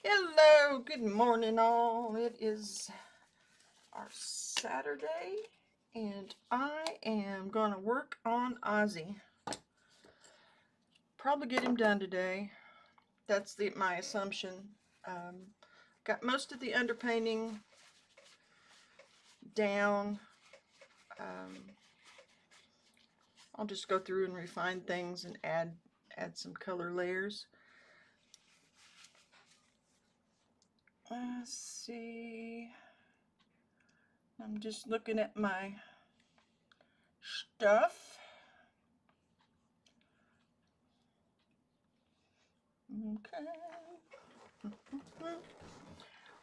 Hello, good morning all. It is our Saturday and I am going to work on Ozzy. Probably get him done today. That's my assumption. Got most of the underpainting down. I'll just go through and refine things and add some color layers. Let's see. I'm just looking at my stuff. Okay.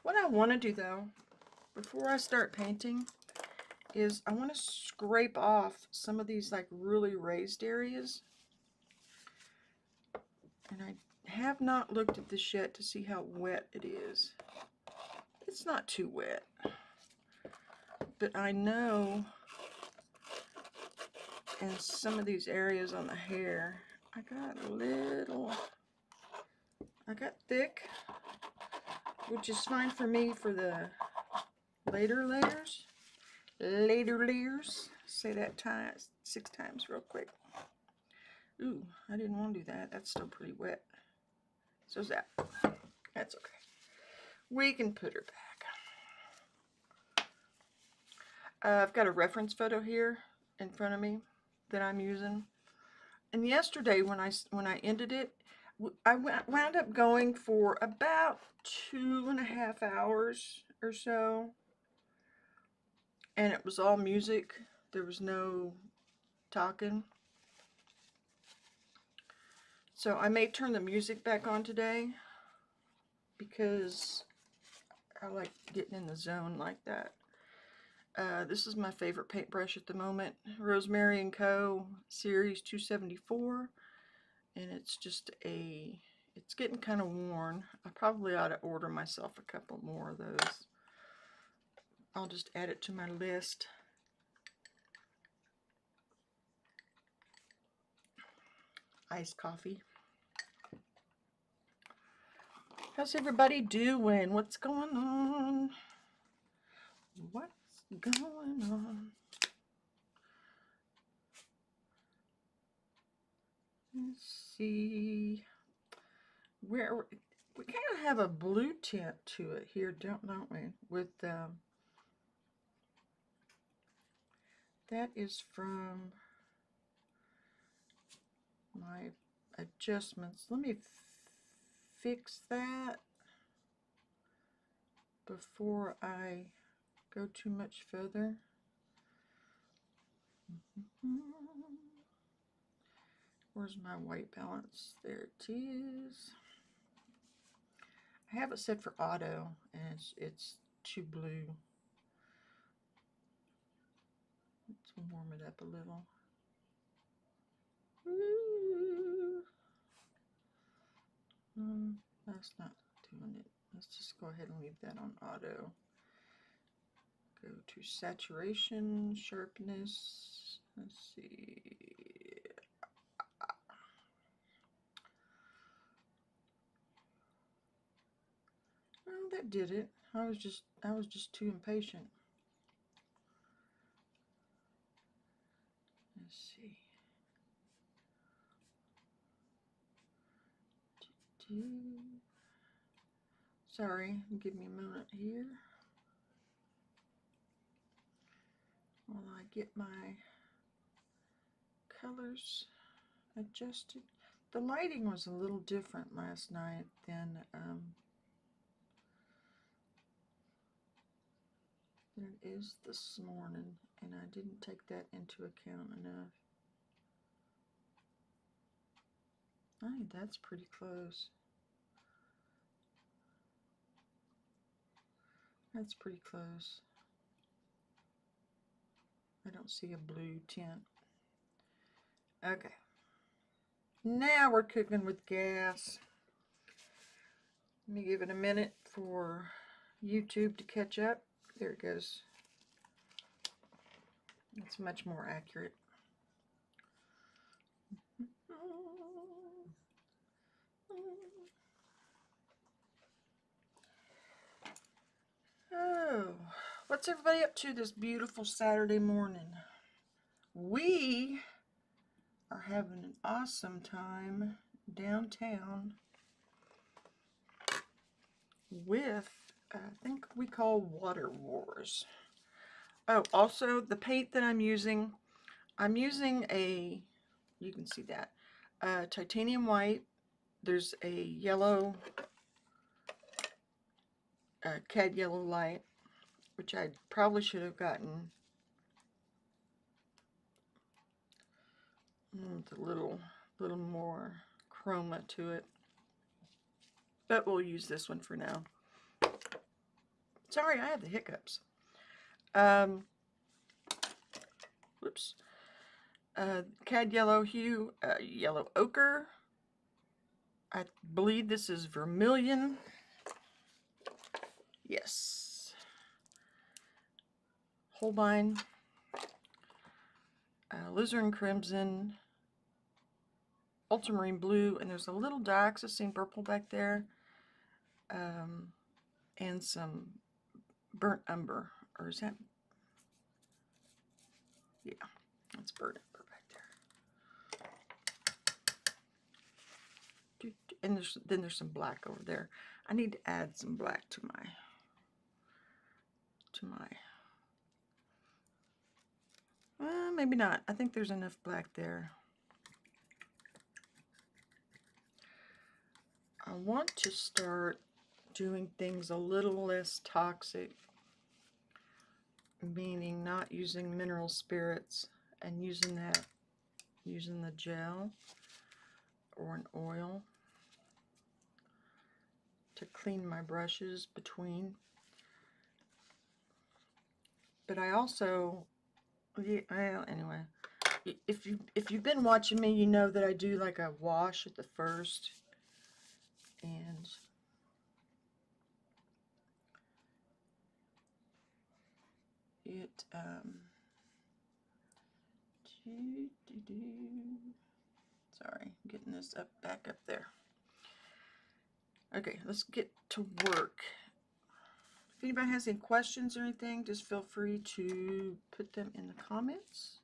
What I want to do though, before I start painting, is I want to scrape off some of these like really raised areas. And I have not looked at this yet to see how wet it is. It's not too wet. But I know in some of these areas on the hair, I got thick, which is fine for me for the later layers. Say that 6 times real quick. Ooh, I didn't want to do that. That's still pretty wet. So is that. That's okay. We can put her back. I've got a reference photo here in front of me that I'm using. And yesterday when I ended it, I wound up going for about 2.5 hours or so. And it was all music. There was no talking. So I may turn the music back on today because I like getting in the zone like that. This is my favorite paintbrush at the moment, Rosemary Co Series 274, and it's getting kind of worn. I probably ought to order myself a couple more of those. I'll just add it to my list. Iced coffee. How's everybody doing? What's going on? What's going on? Let's see. Where we kind of have a blue tint to it here, don't we? With that is from my adjustments. Let me fix that before I go too much further. Where's my white balance? There it is. I have it set for auto, and it's too blue. Let's warm it up a little. That's not doing it. Let's just go ahead and leave that on auto. Go to saturation, sharpness. Let's see. Well, that did it. I was just too impatient. Let's see. Sorry, give me a minute here while I get my colors adjusted. The lighting was a little different last night than it is this morning, and I didn't take that into account enough. I think that's pretty close. That's pretty close. I don't see a blue tint. Okay. Now we're cooking with gas. Let me give it a minute for YouTube to catch up. There it goes. It's much more accurate. what's everybody up to this beautiful Saturday morning? We are having an awesome time downtown with, I think we call Water Wars. Oh, also the paint that I'm using a, you can see that, titanium white. There's a yellow, cad yellow light, which I probably should have gotten with a little more chroma to it. But we'll use this one for now. Sorry, I have the hiccups. Whoops. Cad yellow hue, yellow ochre. I believe this is vermilion. Yes. Holbein. Alizarin crimson. Ultramarine blue. And there's a little dioxazine purple back there. And some burnt umber. Or is that? Yeah, that's burnt umber back there. And then there's some black over there. I need to add some black to my maybe not. I think there's enough black there. I want to start doing things a little less toxic, meaning not using mineral spirits and using the gel or an oil to clean my brushes between. But I also, well, anyway, if you've been watching me, you know that I do like a wash at the first, and it sorry, getting this back up there. Okay, let's get to work. If anybody has any questions or anything, just feel free to put them in the comments.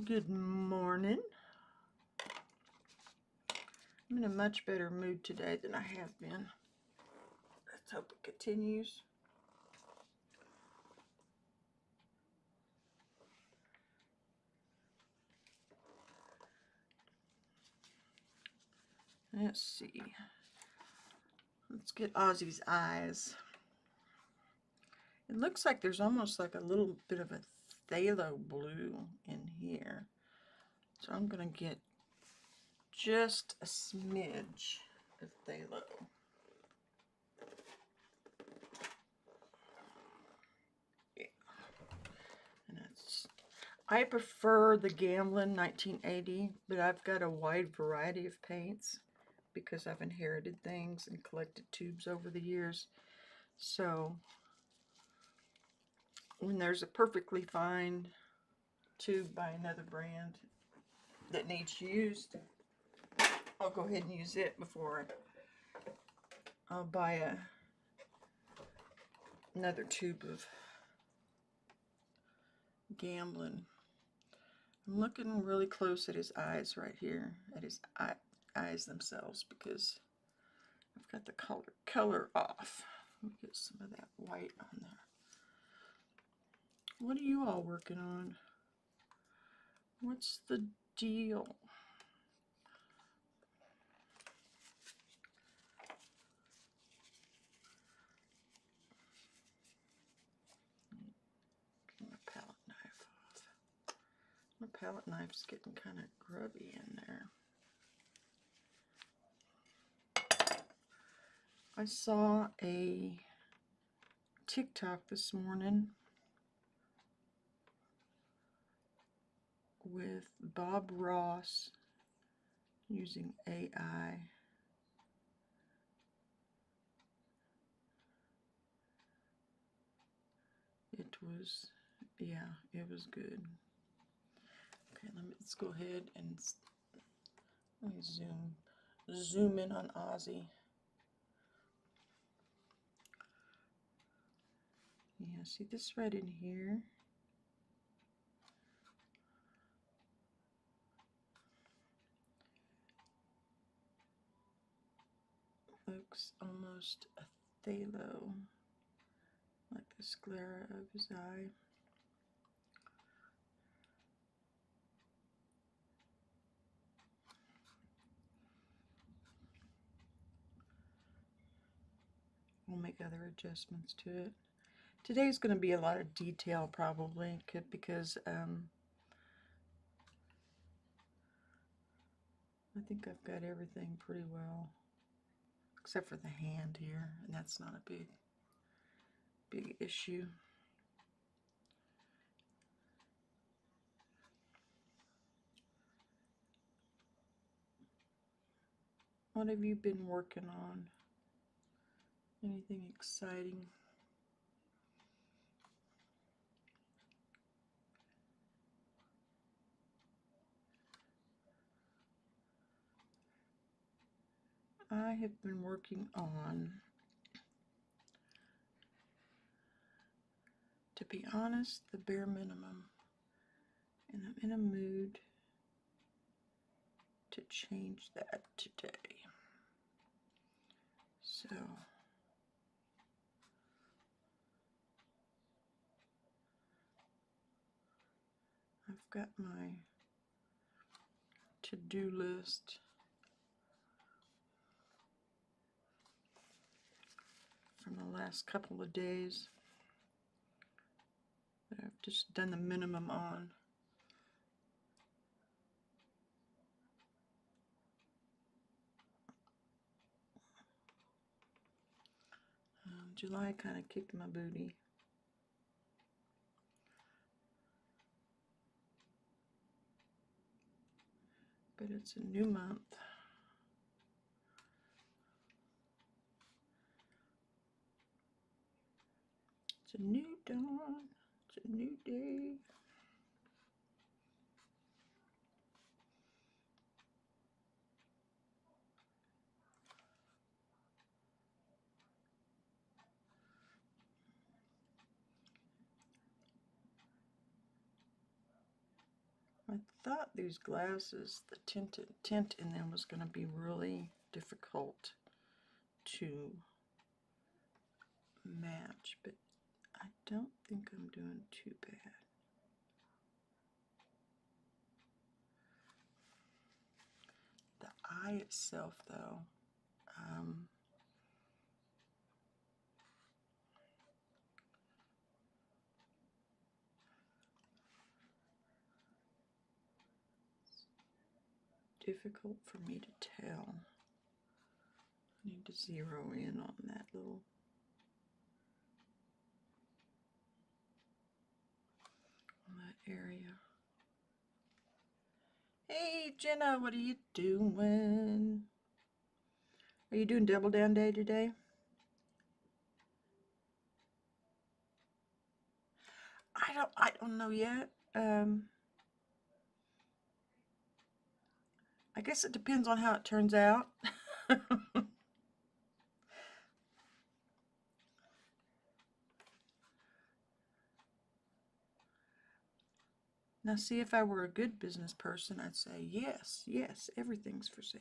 Good morning. I'm in a much better mood today than I have been. Let's hope it continues. Let's see. Let's get Ozzy's eyes. It looks like there's almost like a little bit of a phthalo blue in here. So I'm going to get just a smidge of phthalo. Yeah. And I prefer the Gamblin 1980, but I've got a wide variety of paints because I've inherited things and collected tubes over the years. So when there's a perfectly fine tube by another brand that needs used, I'll go ahead and use it before I'll buy another tube of Gamblin. I'm looking really close at his eyes right here, at his eyes themselves, because I've got the color off. Let me get some of that white on there. What are you all working on? What's the deal? Get my palette knife off. My palette knife's getting kind of grubby in there. I saw a TikTok this morning with Bob Ross using AI. It was, yeah, it was good. Okay, let's go ahead and let me zoom in on Ozzy. Now see this right in here? Looks almost a phthalo, like the sclera of his eye. We'll make other adjustments to it. Today's going to be a lot of detail probably, because I think I've got everything pretty well, except for the hand here, and that's not a big issue. What have you been working on? Anything exciting? I have been working on, to be honest, the bare minimum, and I'm in a mood to change that today. So I've got my to-do list from the last couple of days that I've just done the minimum on. July kind of kicked my booty. But it's a new month. It's a new dawn. It's a new day. I thought these glasses, the tint in them was going to be really difficult to match, but I don't think I'm doing too bad. The eye itself, though, difficult for me to tell. I need to zero in on that area. Hey Jenna, what are you doing? Are you doing Double Down Day today? I don't know yet. I guess it depends on how it turns out. Now see, if I were a good business person, I'd say yes, yes, everything's for sale.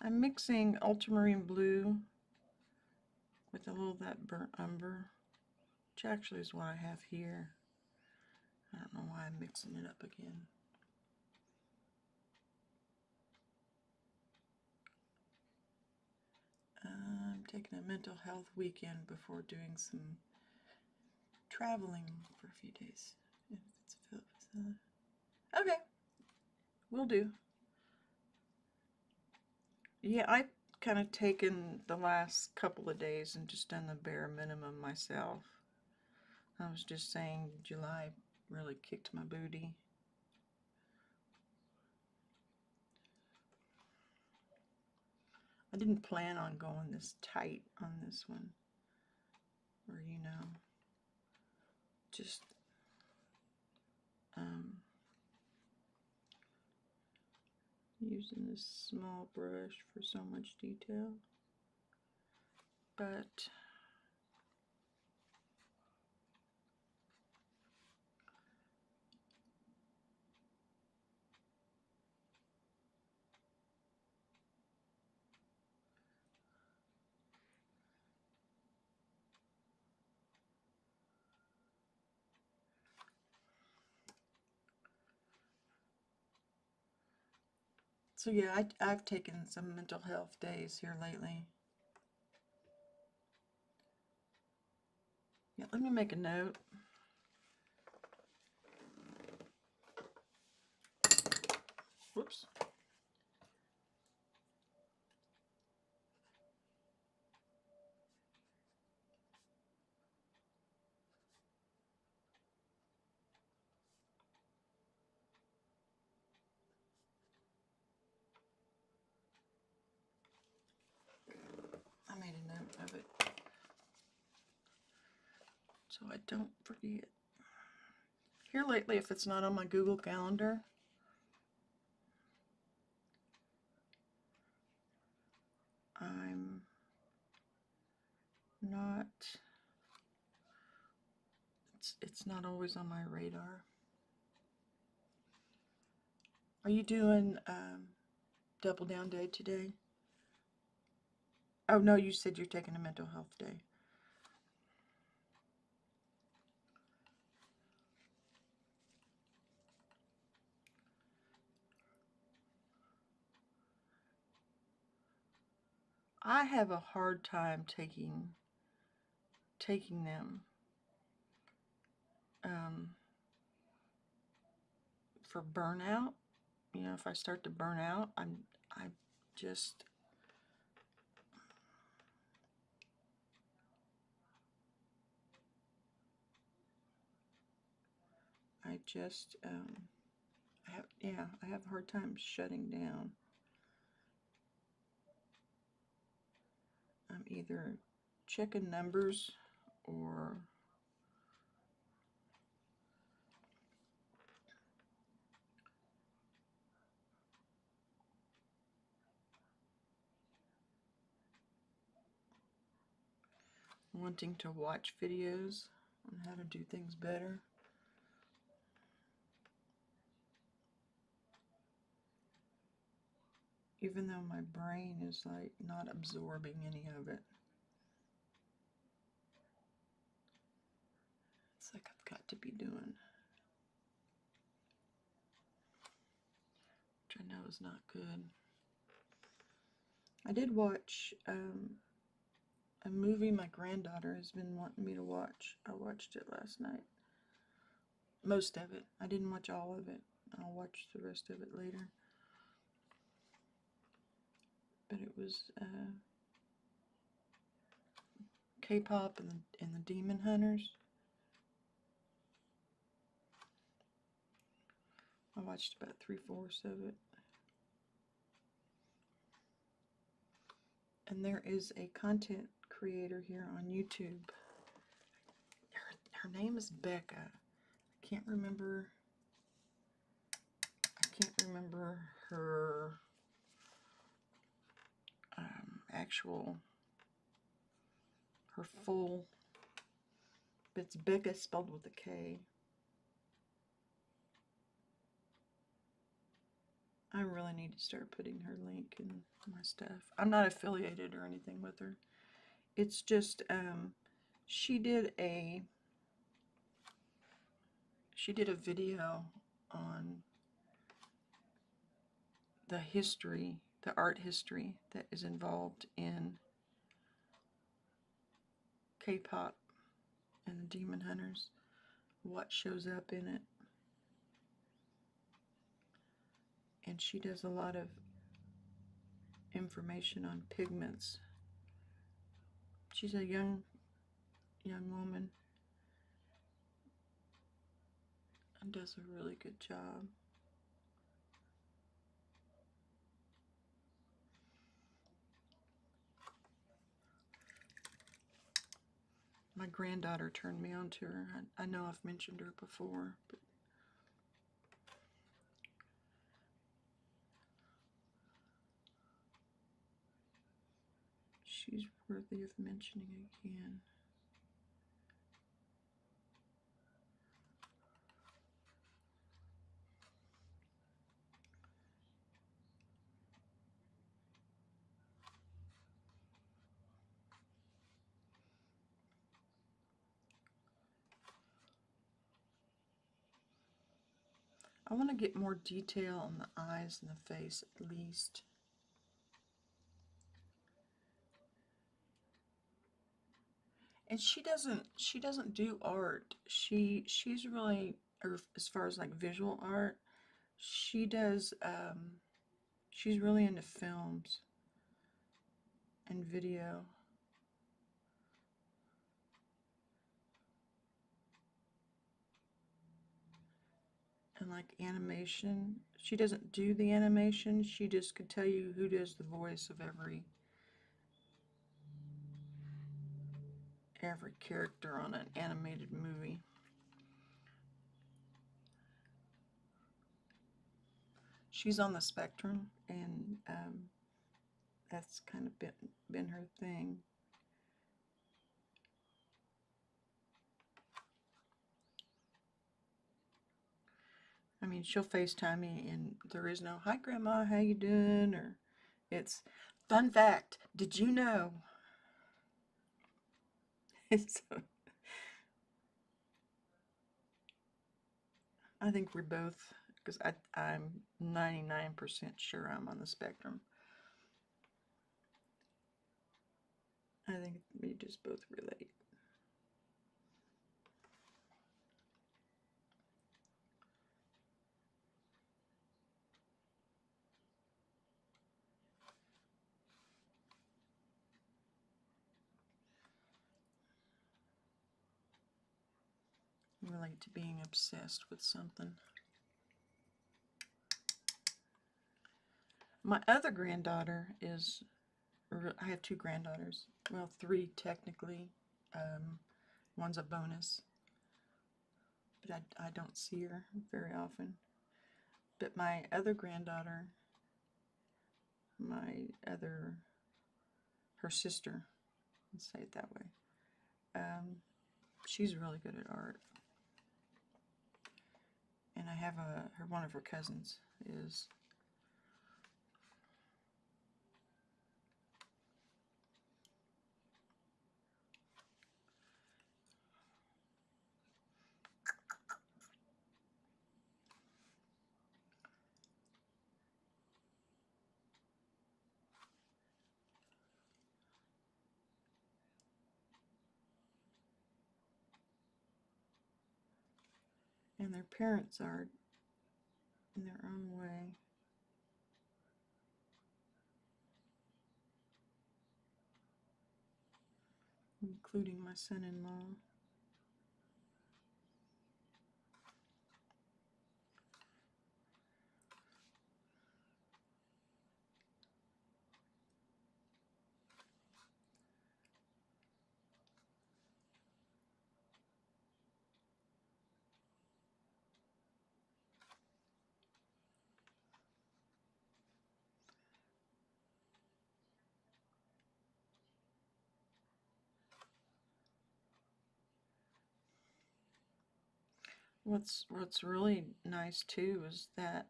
I'm mixing ultramarine blue with a little of that burnt umber, which actually is what I have here. I don't know why I'm mixing it up again. I'm taking a mental health weekend before doing some traveling for a few days. Okay, will do. Yeah, I've kind of taken the last couple of days and just done the bare minimum myself. I was just saying July really kicked my booty. I didn't plan on going this tight on this one, or just using this small brush for so much detail, but so yeah, I've taken some mental health days here lately. Yeah, let me make a note. Whoops. I made a note of it so I don't forget. Here lately, if it's not on my Google Calendar, I'm not, it's not always on my radar. Are you doing Double Down Day today? Oh no, you said you're taking a mental health day. I have a hard time taking them for burnout. You know, if I start to burn out, I just I have a hard time shutting down. I'm either checking numbers or wanting to watch videos on how to do things better. Even though my brain is like not absorbing any of it. It's like I've got to be doing, which I know is not good. I did watch a movie my granddaughter has been wanting me to watch. I watched it last night. Most of it. I didn't watch all of it. I'll watch the rest of it later. But it was K-pop and the Demon Hunters. I watched about 3/4 of it. And there is a content creator here on YouTube. Her name is Becca. I can't remember her her full, but it's Becca spelled with a K. I really need to start putting her link in my stuff. I'm not affiliated or anything with her. It's just she did a video on the history, the art history that is involved in K-pop and the Demon Hunters, what shows up in it. And she does a lot of information on pigments. She's a young woman and does a really good job. My granddaughter turned me on to her. I know I've mentioned her before, but she's worthy of mentioning again. I want to get more detail on the eyes and the face at least. And she doesn't do art. She's really, or as far as like visual art, she does she's really into films and video. And like animation. She doesn't do the animation, she just could tell you who does the voice of every character on an animated movie. She's on the spectrum, and that's kind of been her thing. I mean, she'll FaceTime me, and there is no, "Hi, Grandma, how you doing?" Or it's, "Fun fact, did you know?" It's, I think we're both, because I'm 99% sure I'm on the spectrum. I think we just both relate. Relate to being obsessed with something. My other granddaughter is, I have two granddaughters. Well, three technically. One's a bonus, but I don't see her very often. But my other granddaughter, her sister, let's say it that way, she's really good at art. And I have one of her cousins is. And their parents are in their own way. Including my son-in-law. What's really nice too is that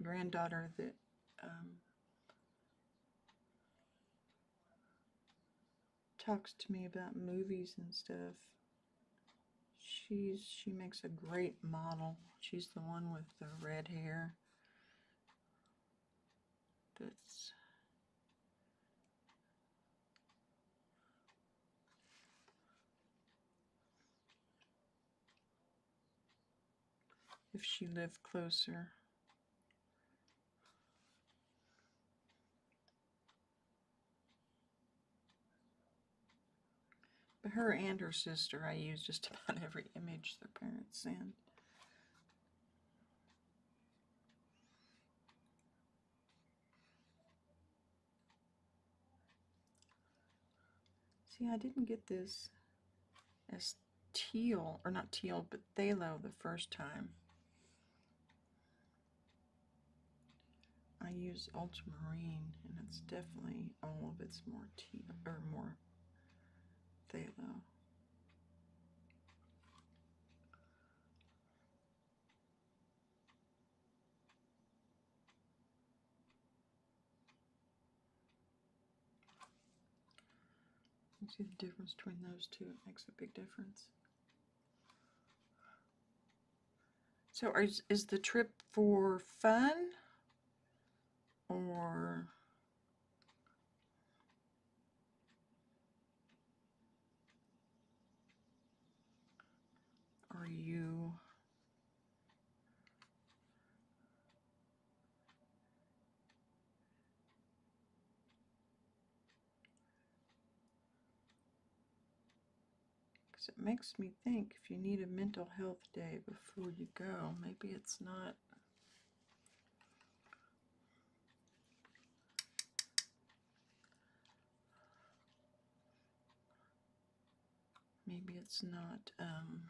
granddaughter that talks to me about movies and stuff. She makes a great model. She's the one with the red hair. That's if she lived closer. But her and her sister, I use just about every image their parents send. See, I didn't get this as teal, or not teal, but phthalo the first time. I use ultramarine, and it's definitely all of it's more tea or more phthalo. You see the difference between those two? It makes a big difference. So is the trip for fun, or are you because it makes me think if you need a mental health day before you go, maybe it's not. Maybe it's not an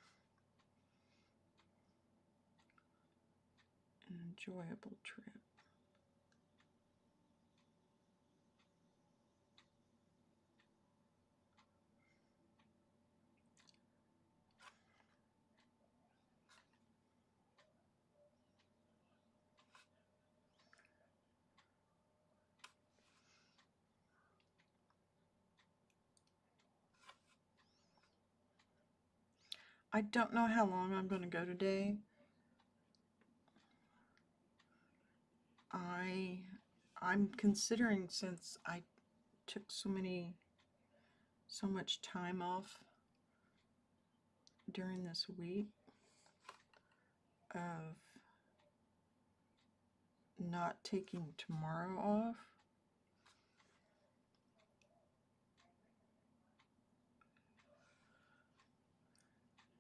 enjoyable trip. I don't know how long I'm going to go today. I'm considering, since I took so much time off during this week, of not taking tomorrow off.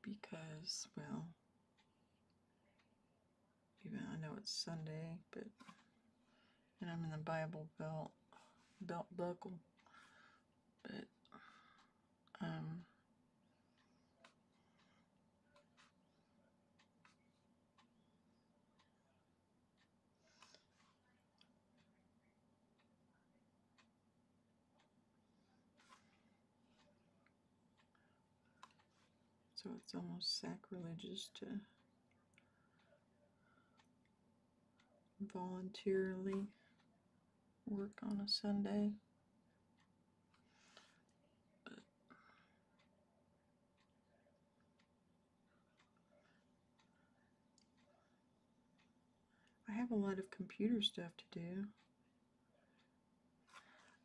Because, well, even I know it's Sunday, but, and I'm in the Bible belt buckle, but, so it's almost sacrilegious to voluntarily work on a Sunday. But I have a lot of computer stuff to do.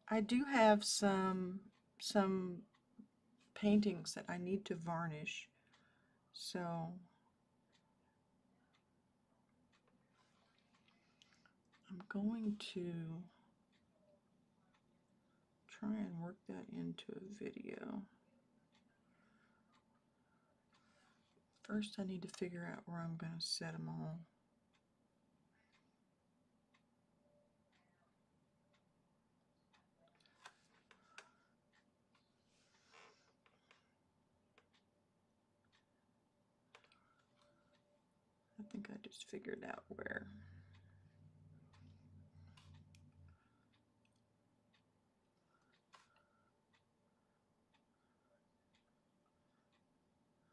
I do have some paintings that I need to varnish, so I'm going to try and work that into a video. First, I need to figure out where I'm going to set them all. I think I just figured out where.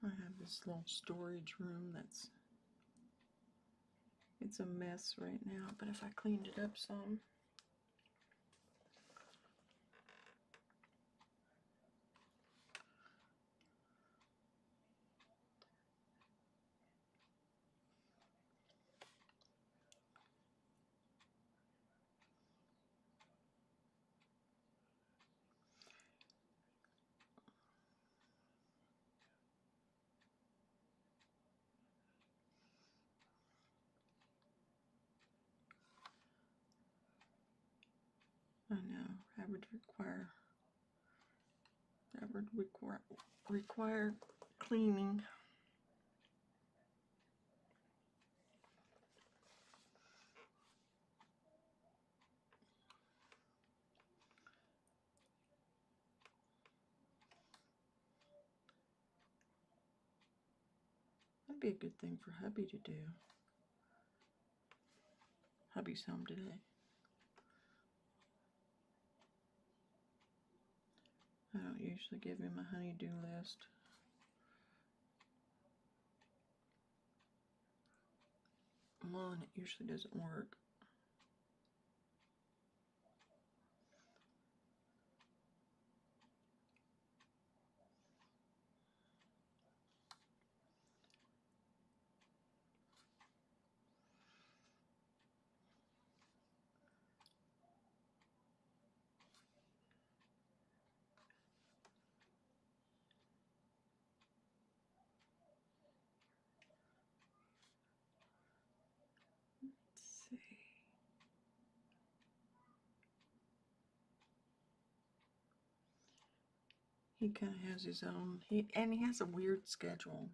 I have this little storage room it's a mess right now, but if I cleaned it up some. I know, that would require cleaning. That'd be a good thing for hubby to do. Hubby's home today. I don't usually give him a honey-do list. Well, and it usually doesn't work. Let's see. He kind of has his own, he has a weird schedule.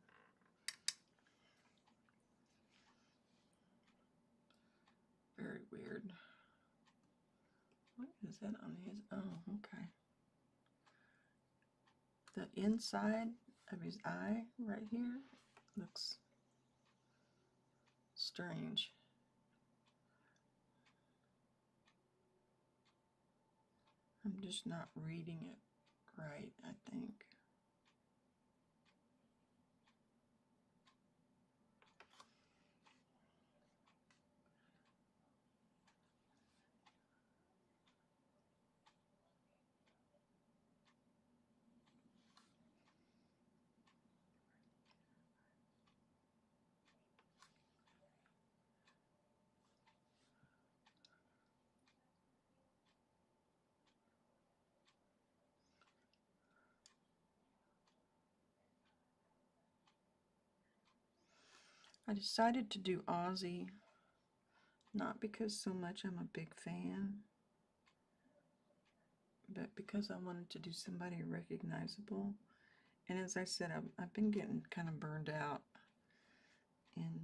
Very weird. What is that on his? Oh, okay. The inside of his eye right here looks strange. I'm just not reading it right, I think. I decided to do Ozzy, not because so much I'm a big fan, but because I wanted to do somebody recognizable. And as I said, I've been getting kind of burned out, and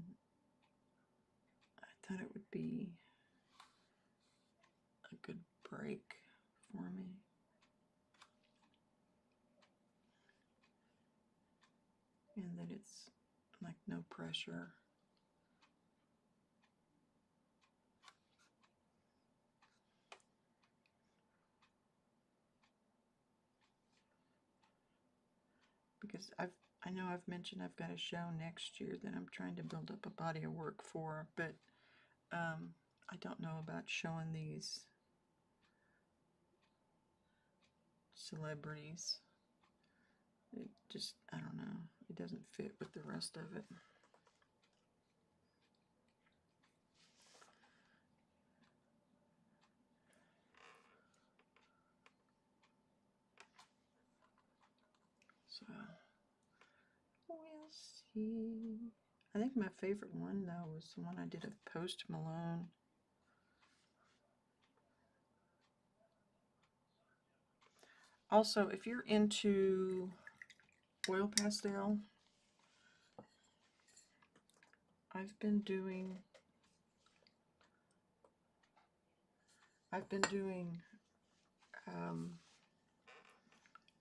I thought it would be a good break for me. And that it's like no pressure. Because I know I've mentioned I've got a show next year that I'm trying to build up a body of work for, but I don't know about showing these celebrities. It just, I don't know, it doesn't fit with the rest of it. So, we'll see. I think my favorite one, though, was the one I did of Post Malone. Also, if you're into oil pastel, I've been doing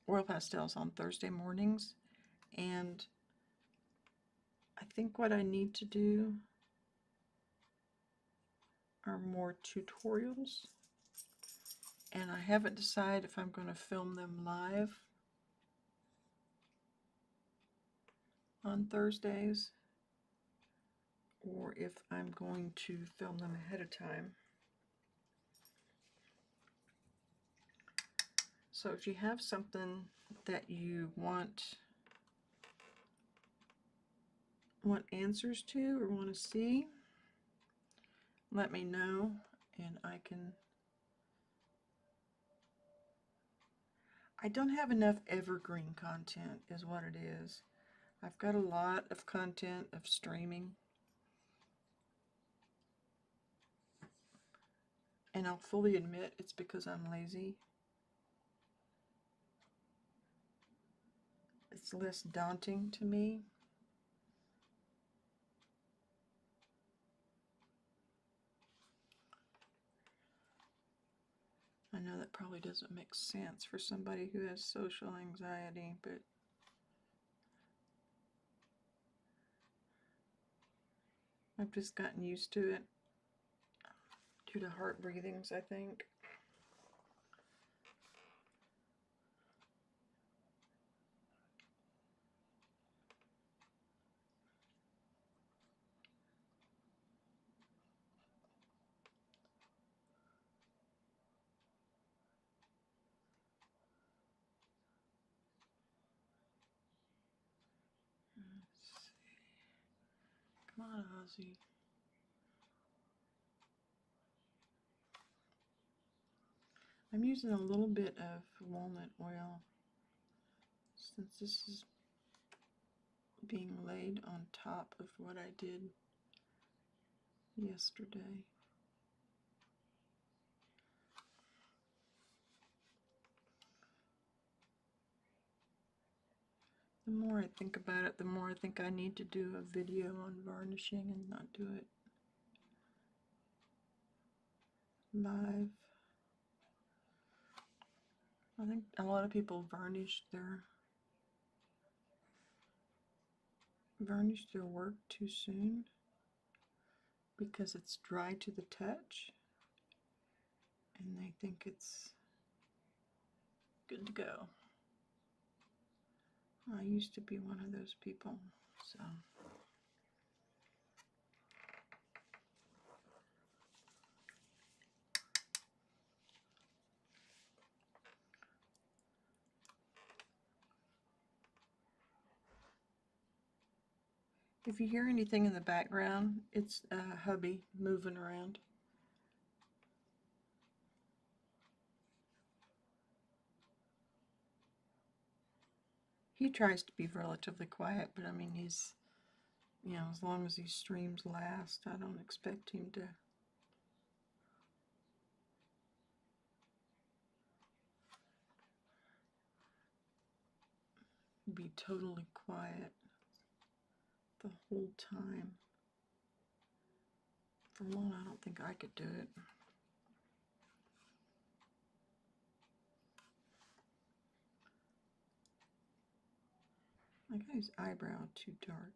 oil pastels on Thursday mornings, and I think what I need to do are more tutorials, and I haven't decided if I'm going to film them live on Thursdays or if I'm going to film them ahead of time. So if you have something that you want answers to or want to see, let me know, and I don't have enough evergreen content is what it is. I've got a lot of content of streaming, and I'll fully admit it's because I'm lazy. It's less daunting to me. I know that probably doesn't make sense for somebody who has social anxiety, but I've just gotten used to it due to heart breathings, I think. Let's see. Come on, Ozzy. I'm using a little bit of walnut oil since this is being laid on top of what I did yesterday. The more I think about it, the more I think I need to do a video on varnishing and not do it live. I think a lot of people varnish their work too soon because it's dry to the touch and they think it's good to go. I used to be one of those people, so. If you hear anything in the background, it's hubby moving around. He tries to be relatively quiet, but I mean, he's, you know, as long as these streams last, I don't expect him to be totally quiet the whole time. For one, I don't think I could do it. I got his eyebrow too dark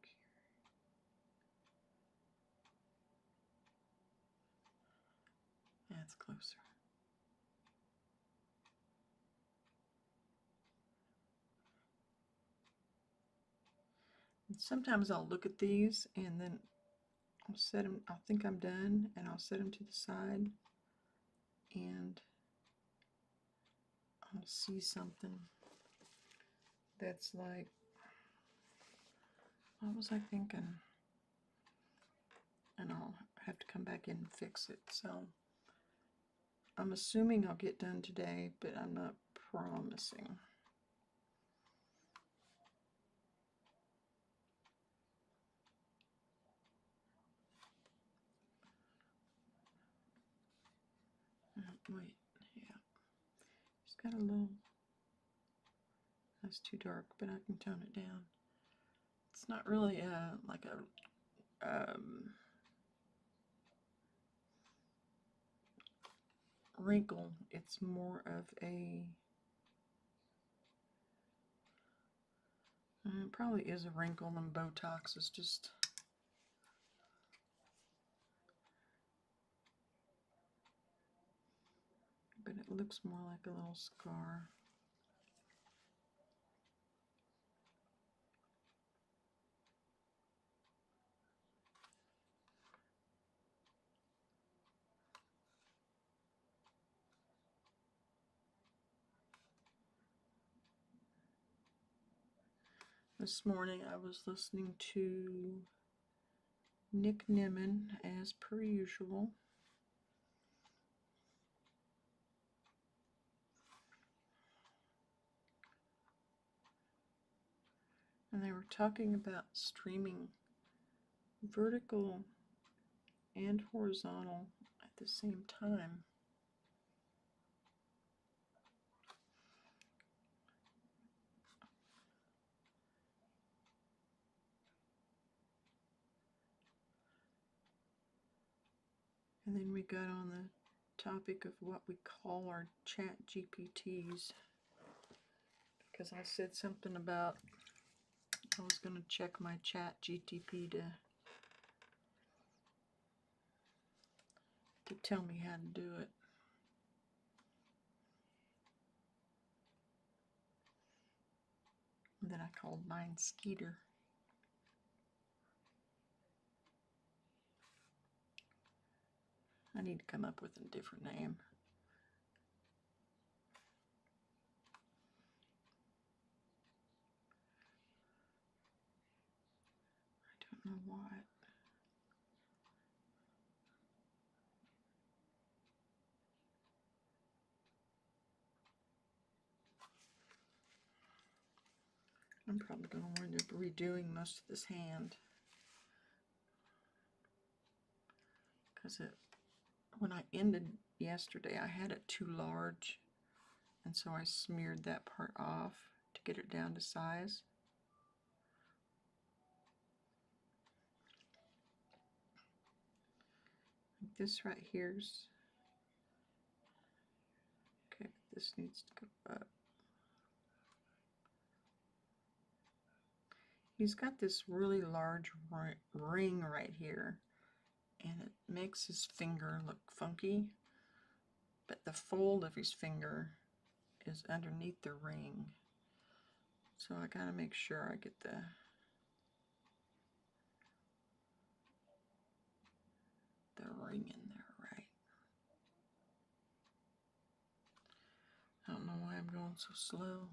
here. That's closer. And sometimes I'll look at these and then I'll set them, I'll think I'm done, and I'll set them to the side and I'll see something that's like, what was I thinking? And I'll have to come back in and fix it. So I'm assuming I'll get done today, but I'm not promising. Wait, yeah. It's got a little, that's too dark, but I can tone it down. It's not really like a wrinkle. It's more of a, it probably is a wrinkle, and Botox is just, but it looks more like a little scar. This morning I was listening to Nick Nimmin as per usual. And they were talking about streaming vertical and horizontal at the same time. And then we got on the topic of what we call our chat GPTs, because I said something about I was going to check my chat GTP to tell me how to do it. And then I called mine Skeeter. I need to come up with a different name. don't know why. I'm probably going to wind up redoing most of this hand, because when I ended yesterday I had it too large, and so I smeared that part off to get it down to size. This right here's okay. This needs to go up. He's got this really large ring right here, and it makes his finger look funky, but the fold of his finger is underneath the ring. So I gotta make sure I get the ring in there right. I don't know why I'm going so slow.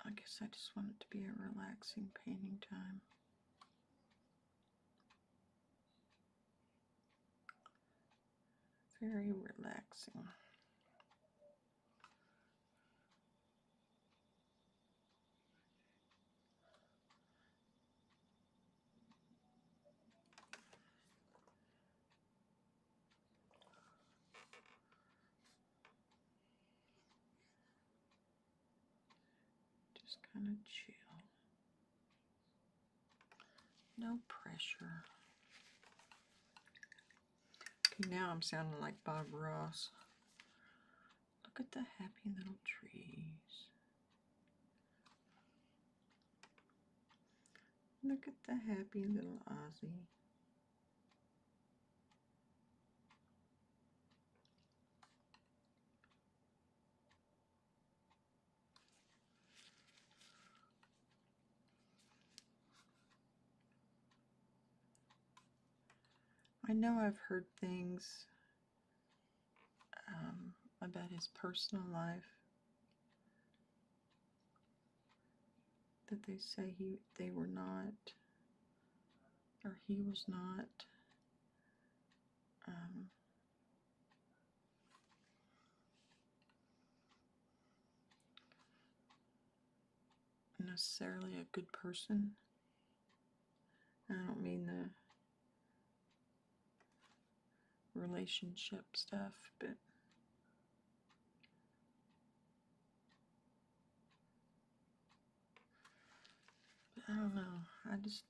I guess I just want it to be a relaxing painting time. Very relaxing. Just kind of chill. No pressure. Okay, now I'm sounding like Bob Ross. Look at the happy little trees. Look at the happy little Ozzy. I know I've heard things about his personal life that they say they were not, or he was not necessarily a good person. I don't mean the relationship stuff, but I don't know. I guess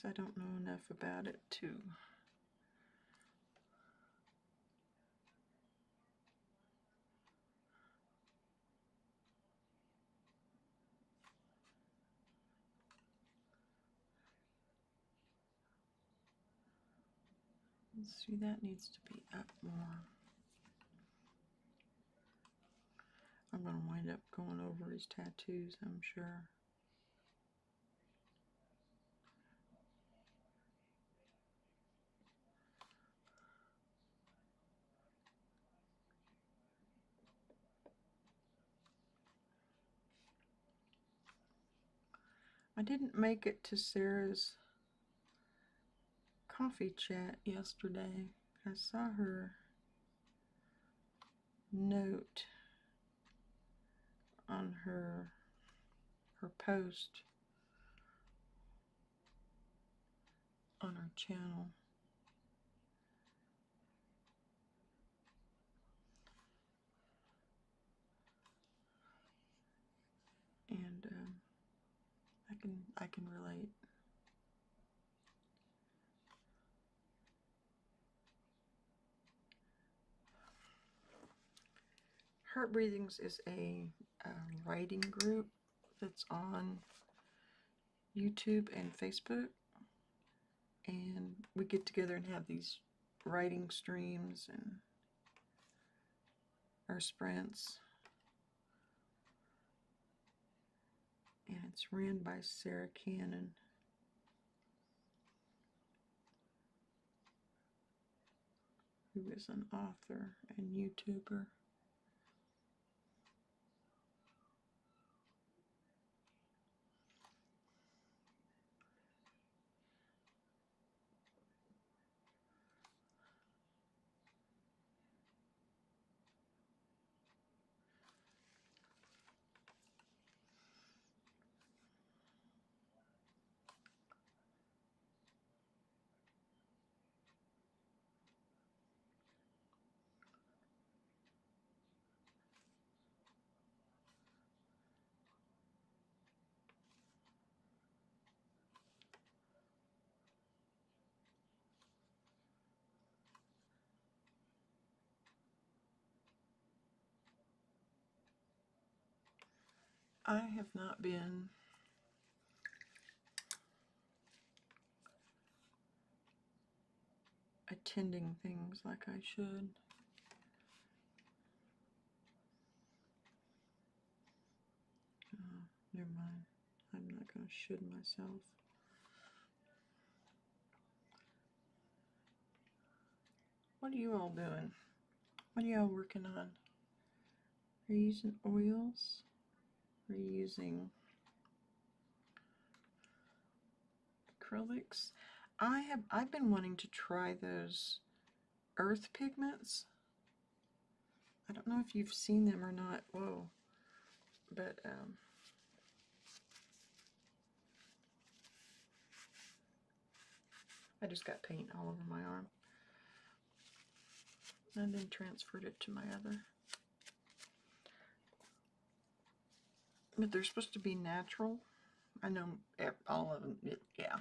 I don't know enough about it to see. That needs to be up more. I'm going to wind up going over his tattoos, I'm sure. I didn't make it to Sarah's coffee chat yesterday. I saw her note on her post on her channel. And I can relate. Heart Breathings is a writing group that's on YouTube and Facebook, and we get together and have these writing streams and our sprints, and it's ran by Sarah Cannon. who is an author and YouTuber. I have not been attending things like I should. Never mind. I'm not going to should myself. What are you all doing? What are y'all working on? Are you using oils? Are you using acrylics? I've been wanting to try those earth pigments. I don't know if you've seen them or not. Whoa. But I just got paint all over my arm. And then transferred it to my other. But they're supposed to be natural. I know all of them, yeah.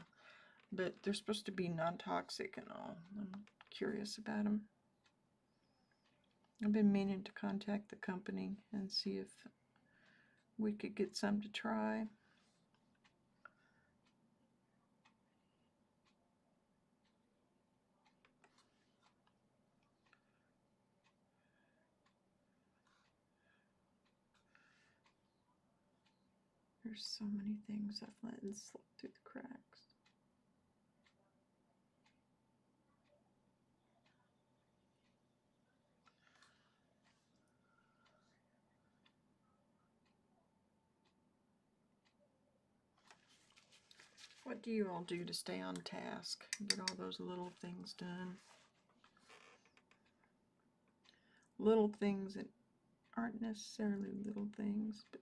But they're supposed to be non-toxic and all. I'm curious about them. I've been meaning to contact the company and see if we could get some to try. There's so many things I've let slip through the cracks. What do you all do to stay on task? Get all those little things done. Little things that aren't necessarily little things, but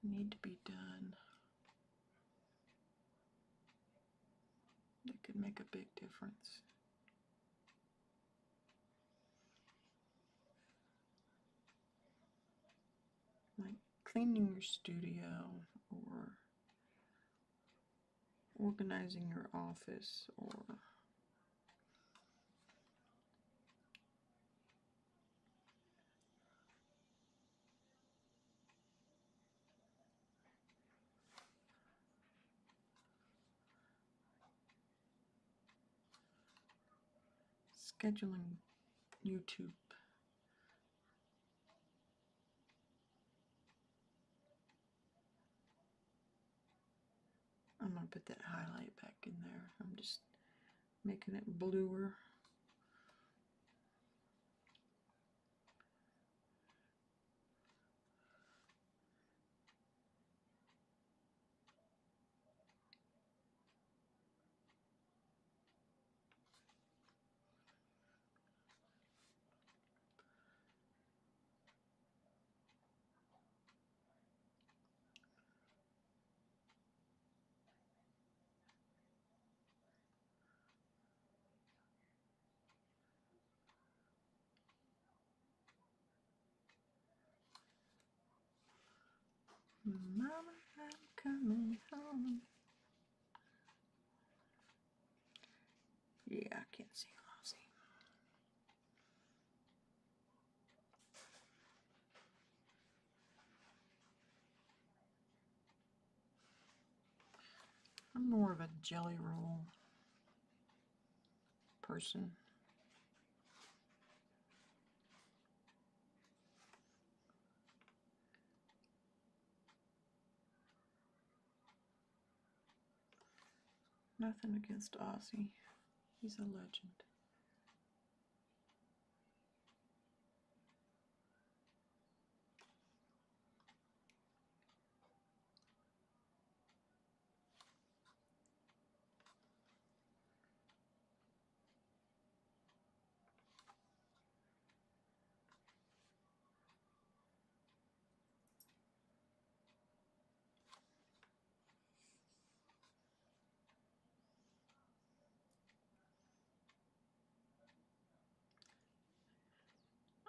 need to be done. That could make a big difference. Like cleaning your studio or organizing your office or scheduling YouTube. I'm going to put that highlight back in there. I'm just making it bluer. Mama, I'm coming home. Yeah, I can't see Ozzy. I'm more of a jelly roll person. Nothing against Ozzy. He's a legend.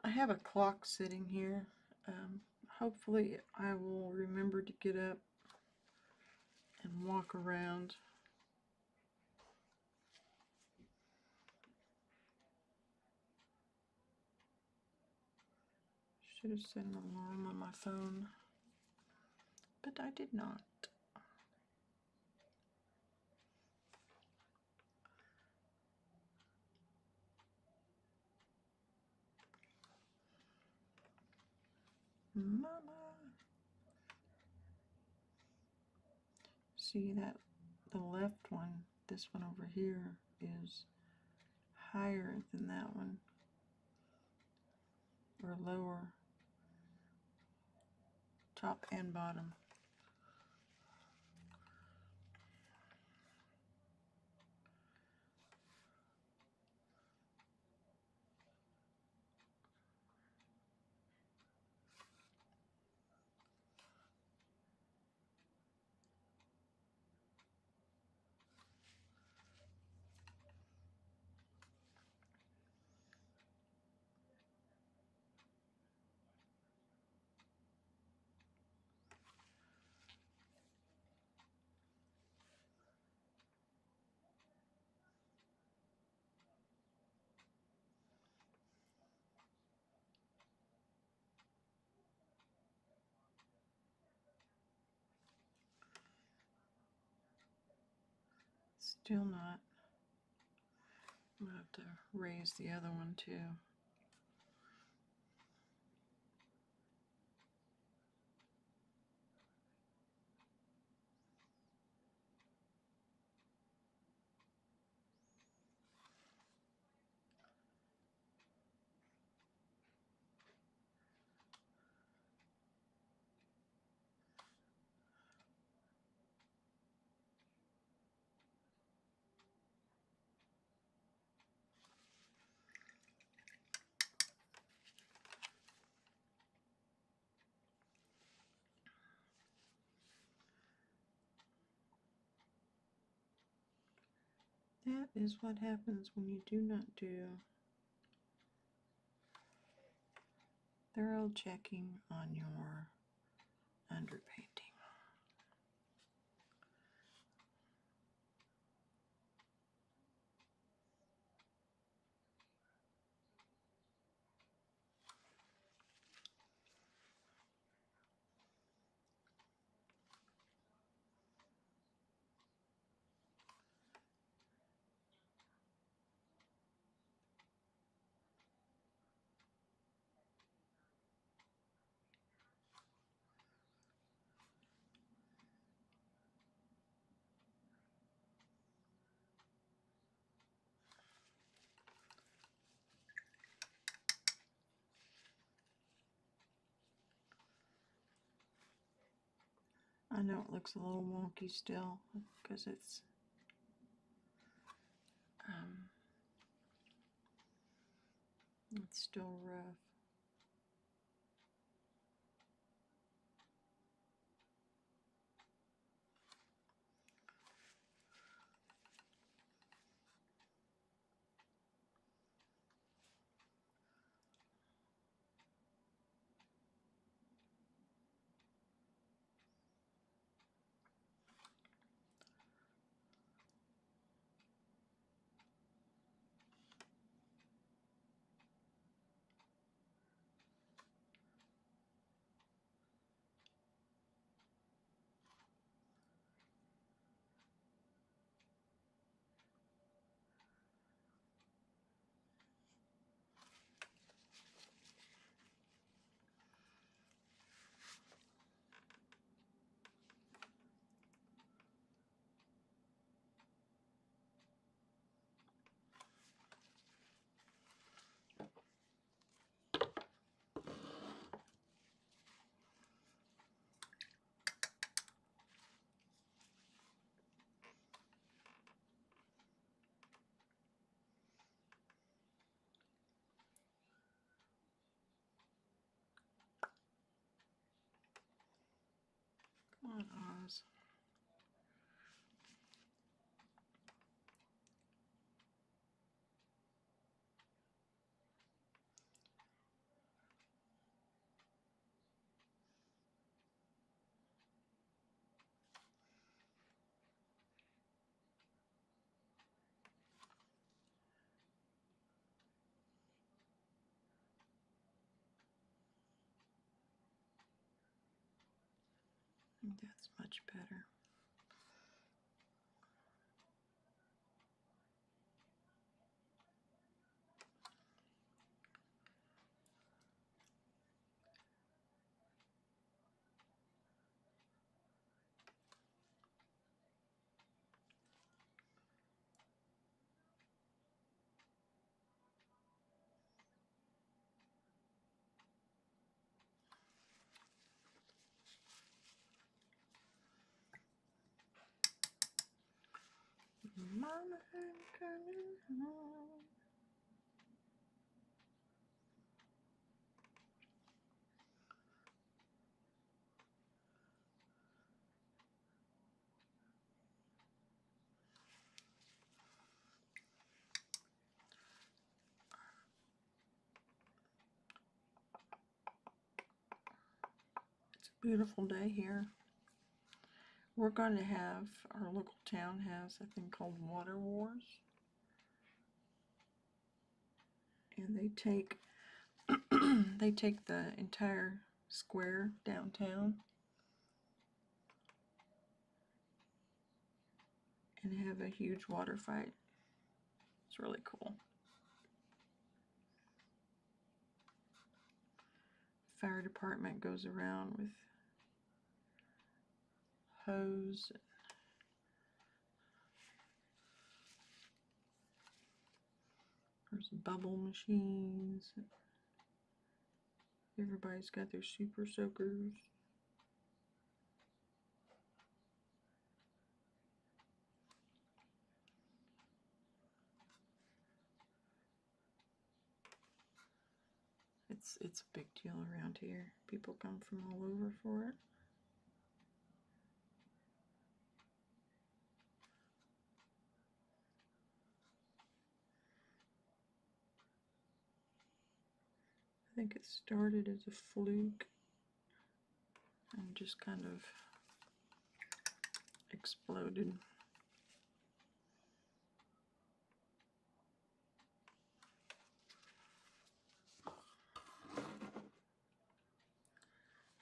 I have a clock sitting here. Hopefully I will remember to get up and walk around. Should have set an alarm on my phone, but I did not. Mama! See that the left one, this one over here, is higher than that one, or lower, top and bottom. Still not. I'm going to have to raise the other one too. That is what happens when you do not do thorough checking on your underpainting. I know it looks a little wonky still because it's still rough. on Oz. I think that's much better. Mama ain't coming home. It's a beautiful day here. We're going to have, our local town has a thing called Water Wars. And they take they take the entire square downtown and have a huge water fight. It's really cool. Fire department goes around with hose. There's bubble machines. Everybody's got their super soakers. It's a big deal around here. People come from all over for it. I think it started as a fluke and just kind of exploded.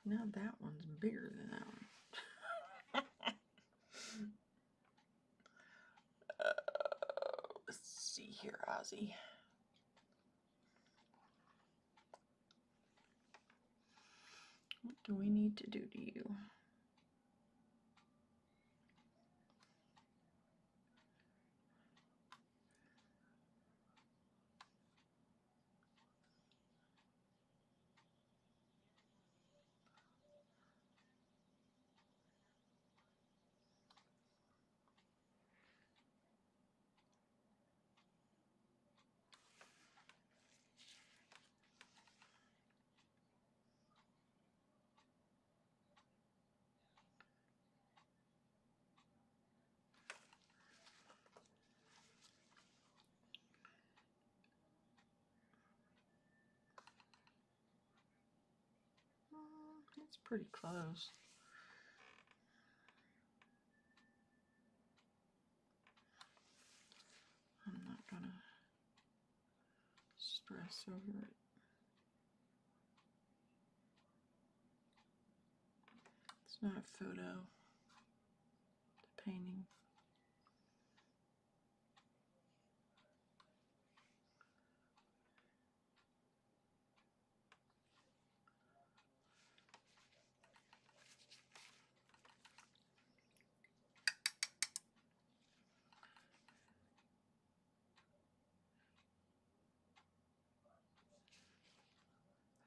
Now that one's bigger than that one. Let's see here, Ozzy. What do we need to do to you? It's pretty close. I'm not gonna stress over it. It's not a photo, it's a painting.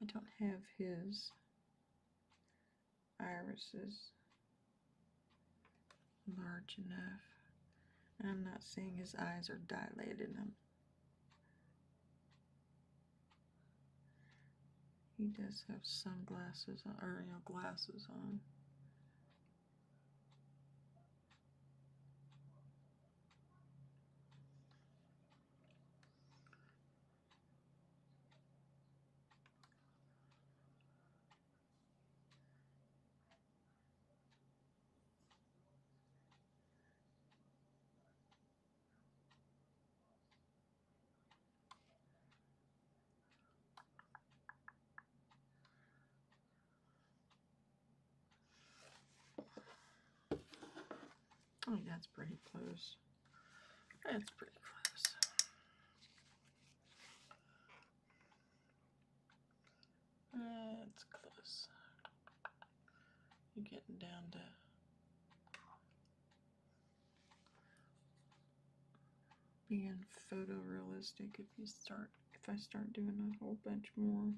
I don't have his irises large enough. I'm not saying his eyes are dilated. He does have sunglasses on, or glasses on. Oh, that's pretty close. That's pretty close. That's close. You're getting down to being photorealistic if I start doing a whole bunch more.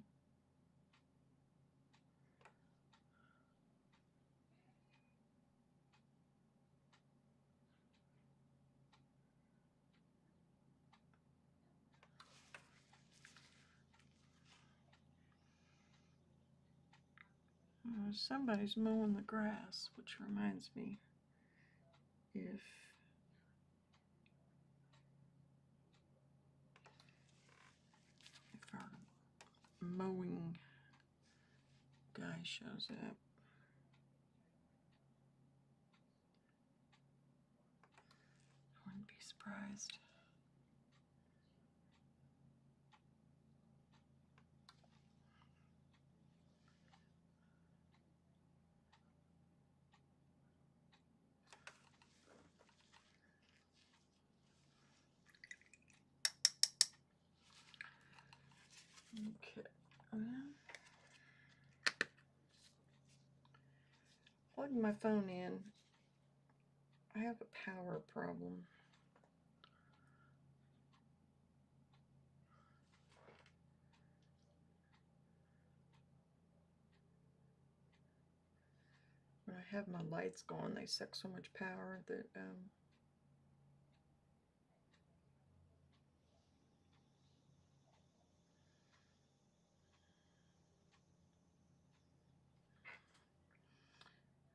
Somebody's mowing the grass, which reminds me, if our mowing guy shows up. I wouldn't be surprised. Okay. Plug my phone in. I have a power problem. When I have my lights going, they suck so much power that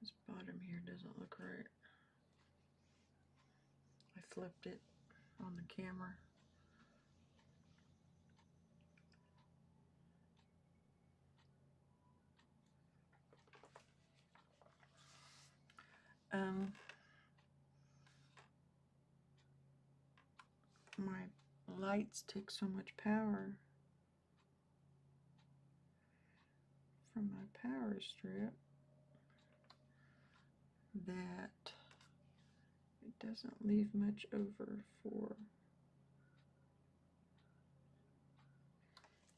this bottom here doesn't look right. I flipped it on the camera. My lights take so much power from my power strip that it doesn't leave much over for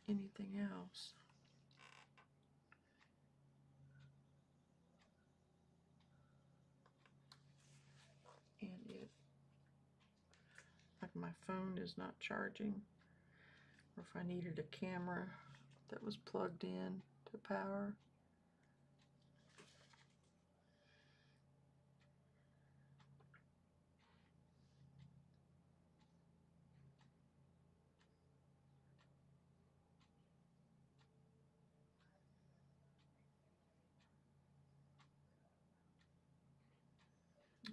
anything else. And it, like my phone is not charging, or if I needed a camera that was plugged in to power.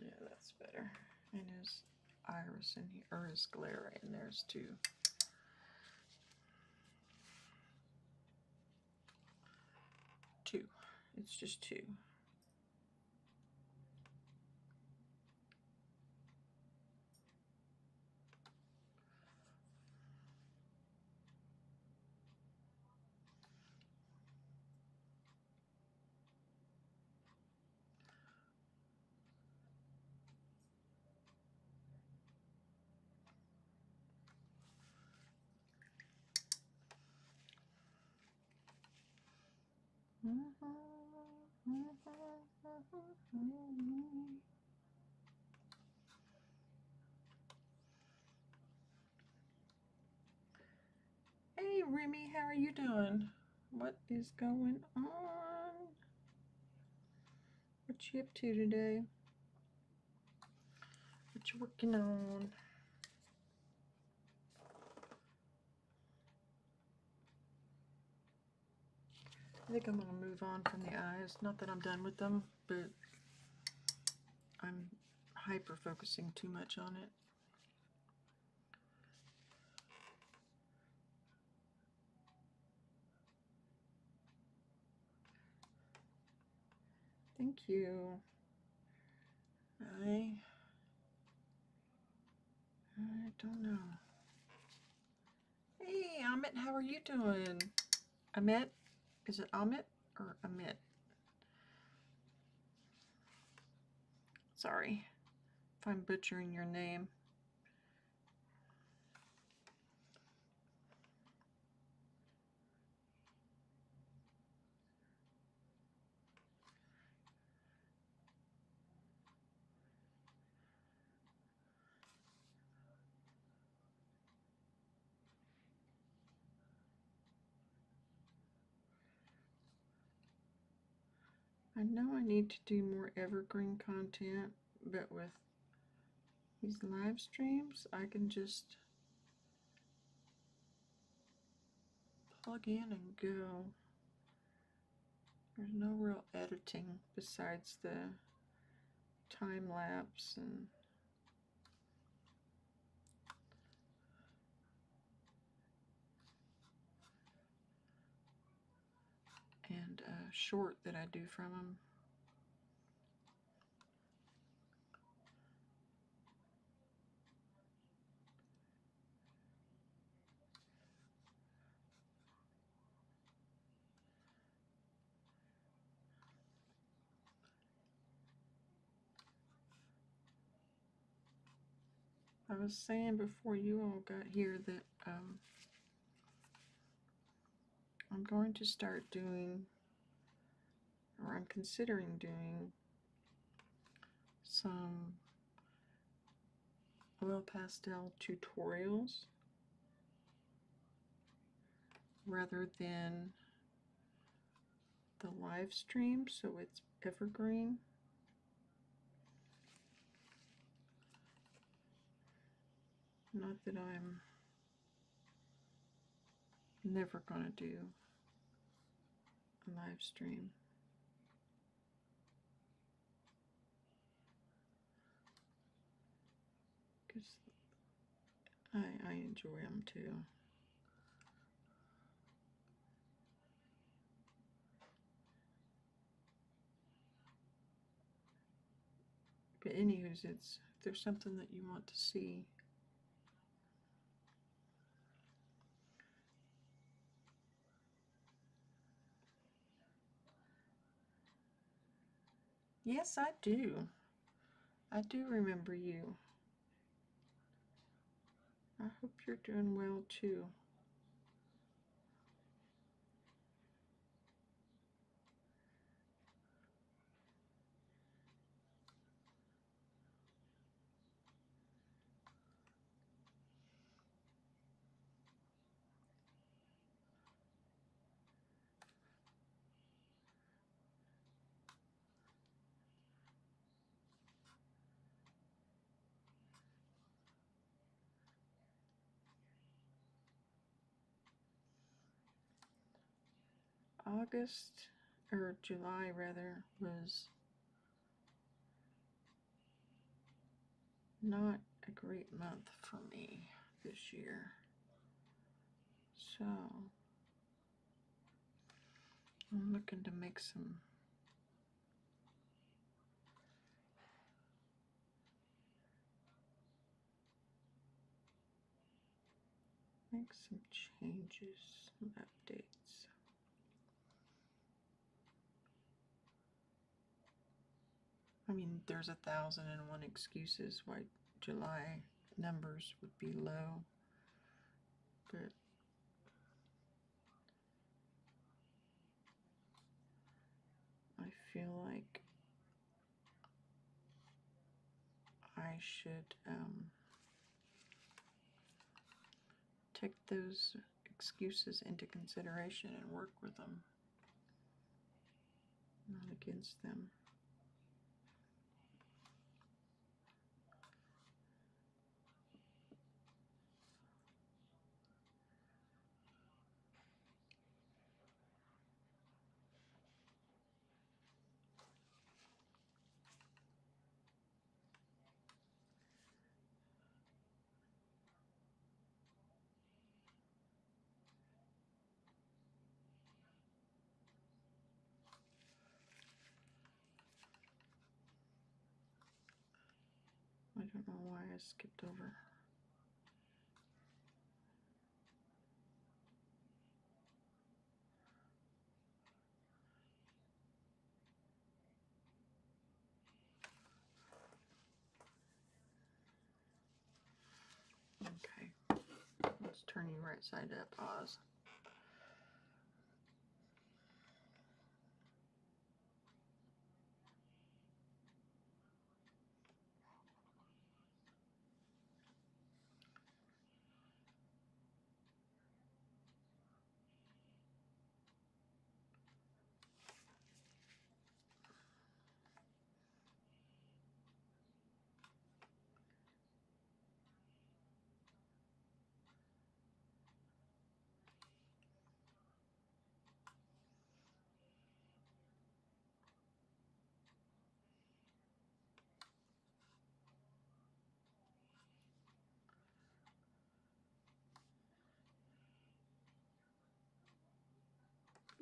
Yeah, that's better. And his iris in here, or his sclera in there's too. Two. It's just two. Hey Remy, how are you doing? What is going on? What you up to today? What you working on? I think I'm going to move on from the eyes. Not that I'm done with them, but I'm hyper focusing too much on it. Thank you. I don't know. Hey, Amit, how are you doing? Amit? Is it Amit or Amit? Sorry. if I'm butchering your name. I know I need to do more evergreen content, but with these live streams, I can just plug in and go. There's no real editing besides the time lapse and short that I do from them. I was saying before you all got here that I'm going to start doing, or I'm considering doing, some oil pastel tutorials rather than the live stream, so it's evergreen. Not that I'm never going to do a live stream, because I enjoy them too. But anywho's, if there's something that you want to see, yes, I do. I do remember you. I hope you're doing well too. August, or July rather, was not a great month for me this year. So I'm looking to make some changes, some updates. I mean, there's 1,001 excuses why July numbers would be low, but I feel like I should take those excuses into consideration and work with them, not against them. I don't know why I skipped over. Okay, let's turn you right side up, Oz.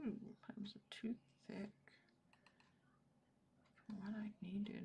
Ooh, that was too thick for what I needed.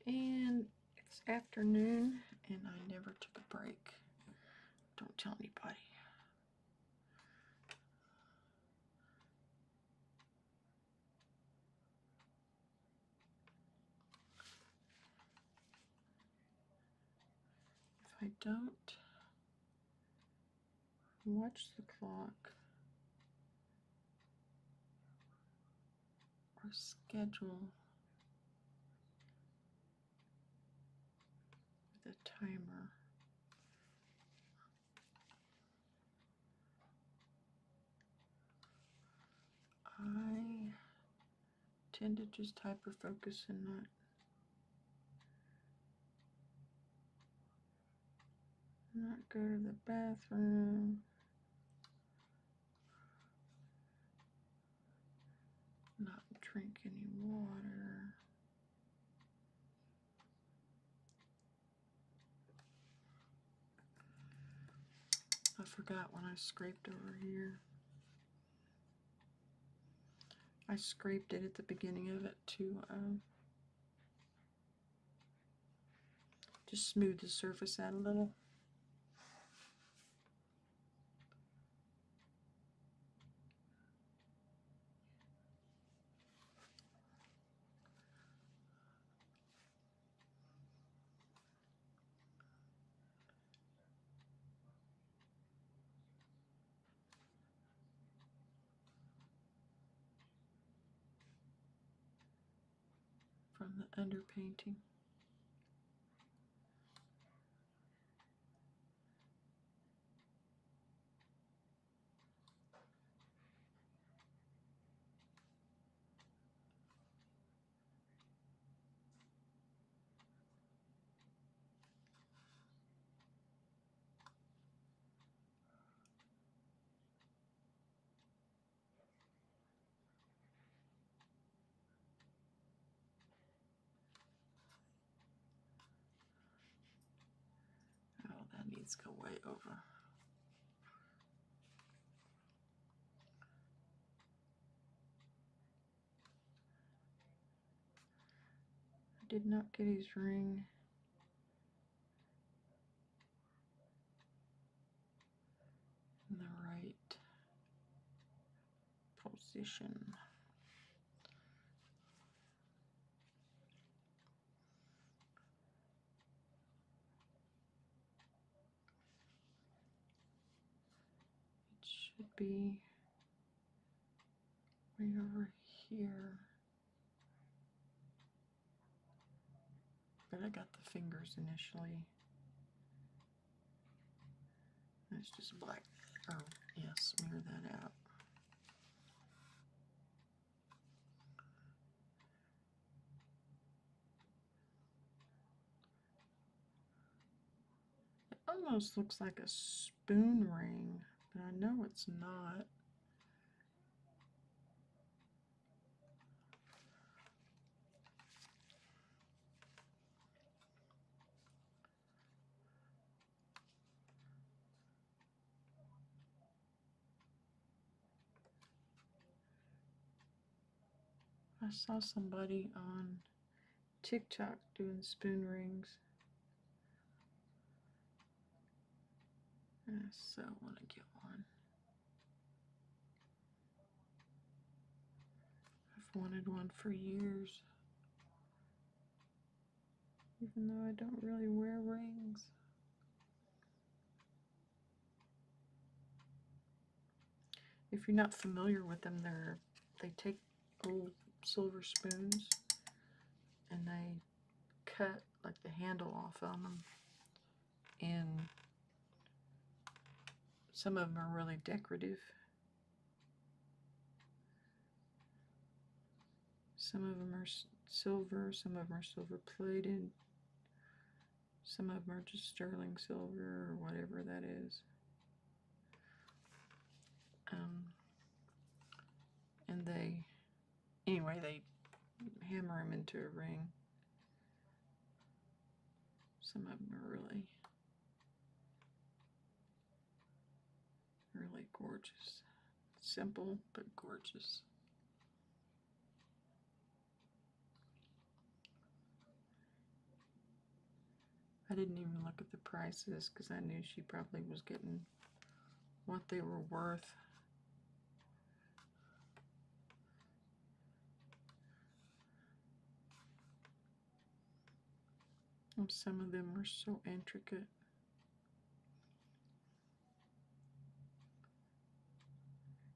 And it's afternoon and I never took a break. Don't tell anybody. If I don't watch the clock or schedule the timer, I tend to just hyper focus and not go to the bathroom, not drink any water. I forgot when I scraped over here. I scraped it at the beginning of it to just smooth the surface out a little. From the underpainting. Oh, that needs to go way over. I did not get his ring. In the right position. It should be way over here. But I got the fingers initially It's just black. Oh, yeah, smear that out. It almost looks like a spoon ring, but I know it's not. I saw somebody on TikTok doing spoon rings. I so want to get one. I've wanted one for years, even though I don't really wear rings. If you're not familiar with them, they take old silver spoons and they cut like the handle off on them, and some of them are really decorative. Some of them are silver, some of them are silver plated, some of them are just sterling silver or whatever that is. And anyway, they hammer them into a ring. Some of them are really, really gorgeous. Simple, but gorgeous. I didn't even look at the prices because I knew she probably was getting what they were worth. And some of them were so intricate.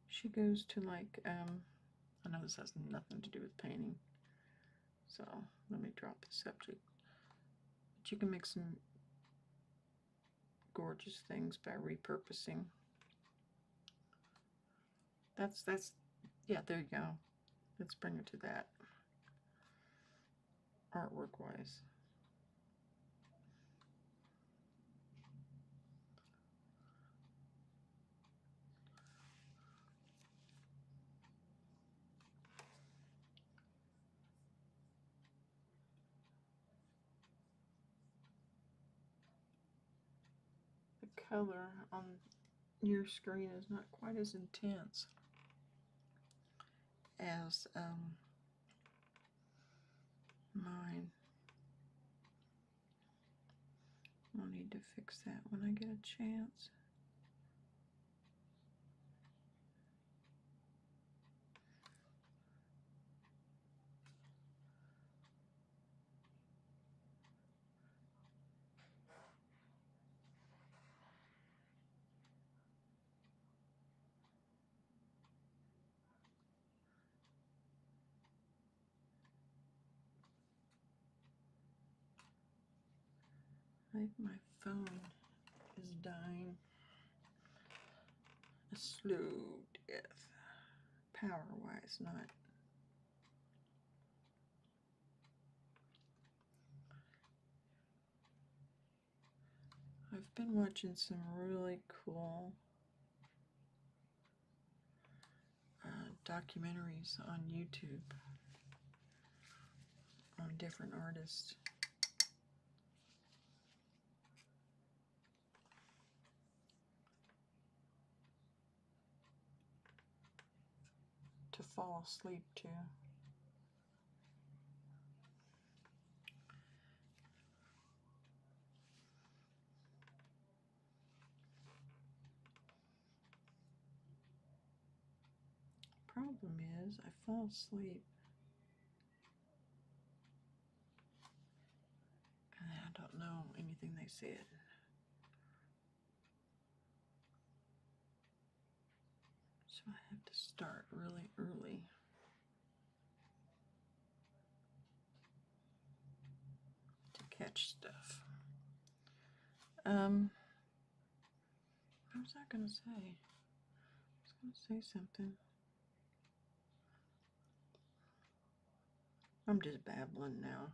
She goes to like, I know this has nothing to do with painting, so let me drop the subject. But you can make some gorgeous things by repurposing. Yeah, there you go. Let's bring it to that, artwork wise. The color on your screen is not quite as intense as mine. I'll need to fix that when I get a chance. I think my phone is dying a slow death, power-wise, not. I've been watching some really cool documentaries on YouTube on different artists. To fall asleep to. Problem is, I fall asleep and I don't know anything they said. So I have to start really early. To catch stuff. was I going to say? I was going to say something. I'm just babbling now.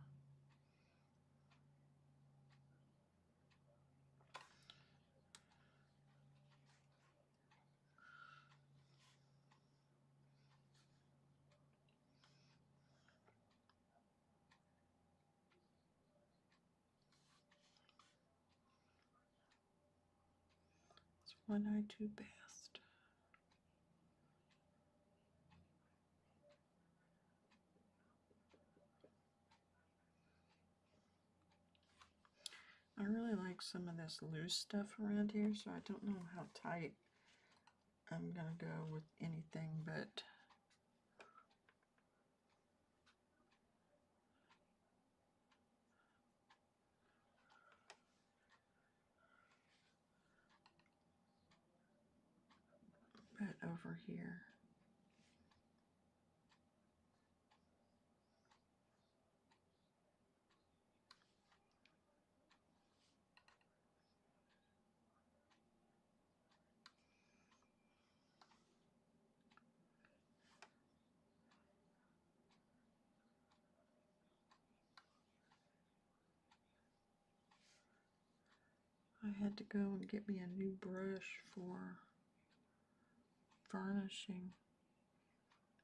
It's what I do best. I really like some of this loose stuff around here, so I don't know how tight I'm going to go with anything but over here. I had to go and get me a new brush for varnishing,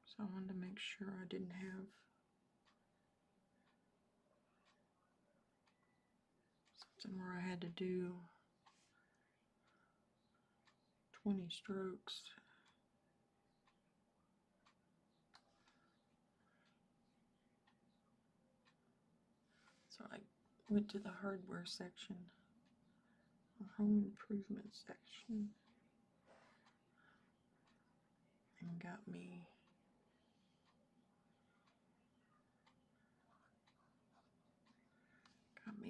so I wanted to make sure I didn't have something where I had to do 20 strokes. So I went to the hardware section, or home improvement section, and got me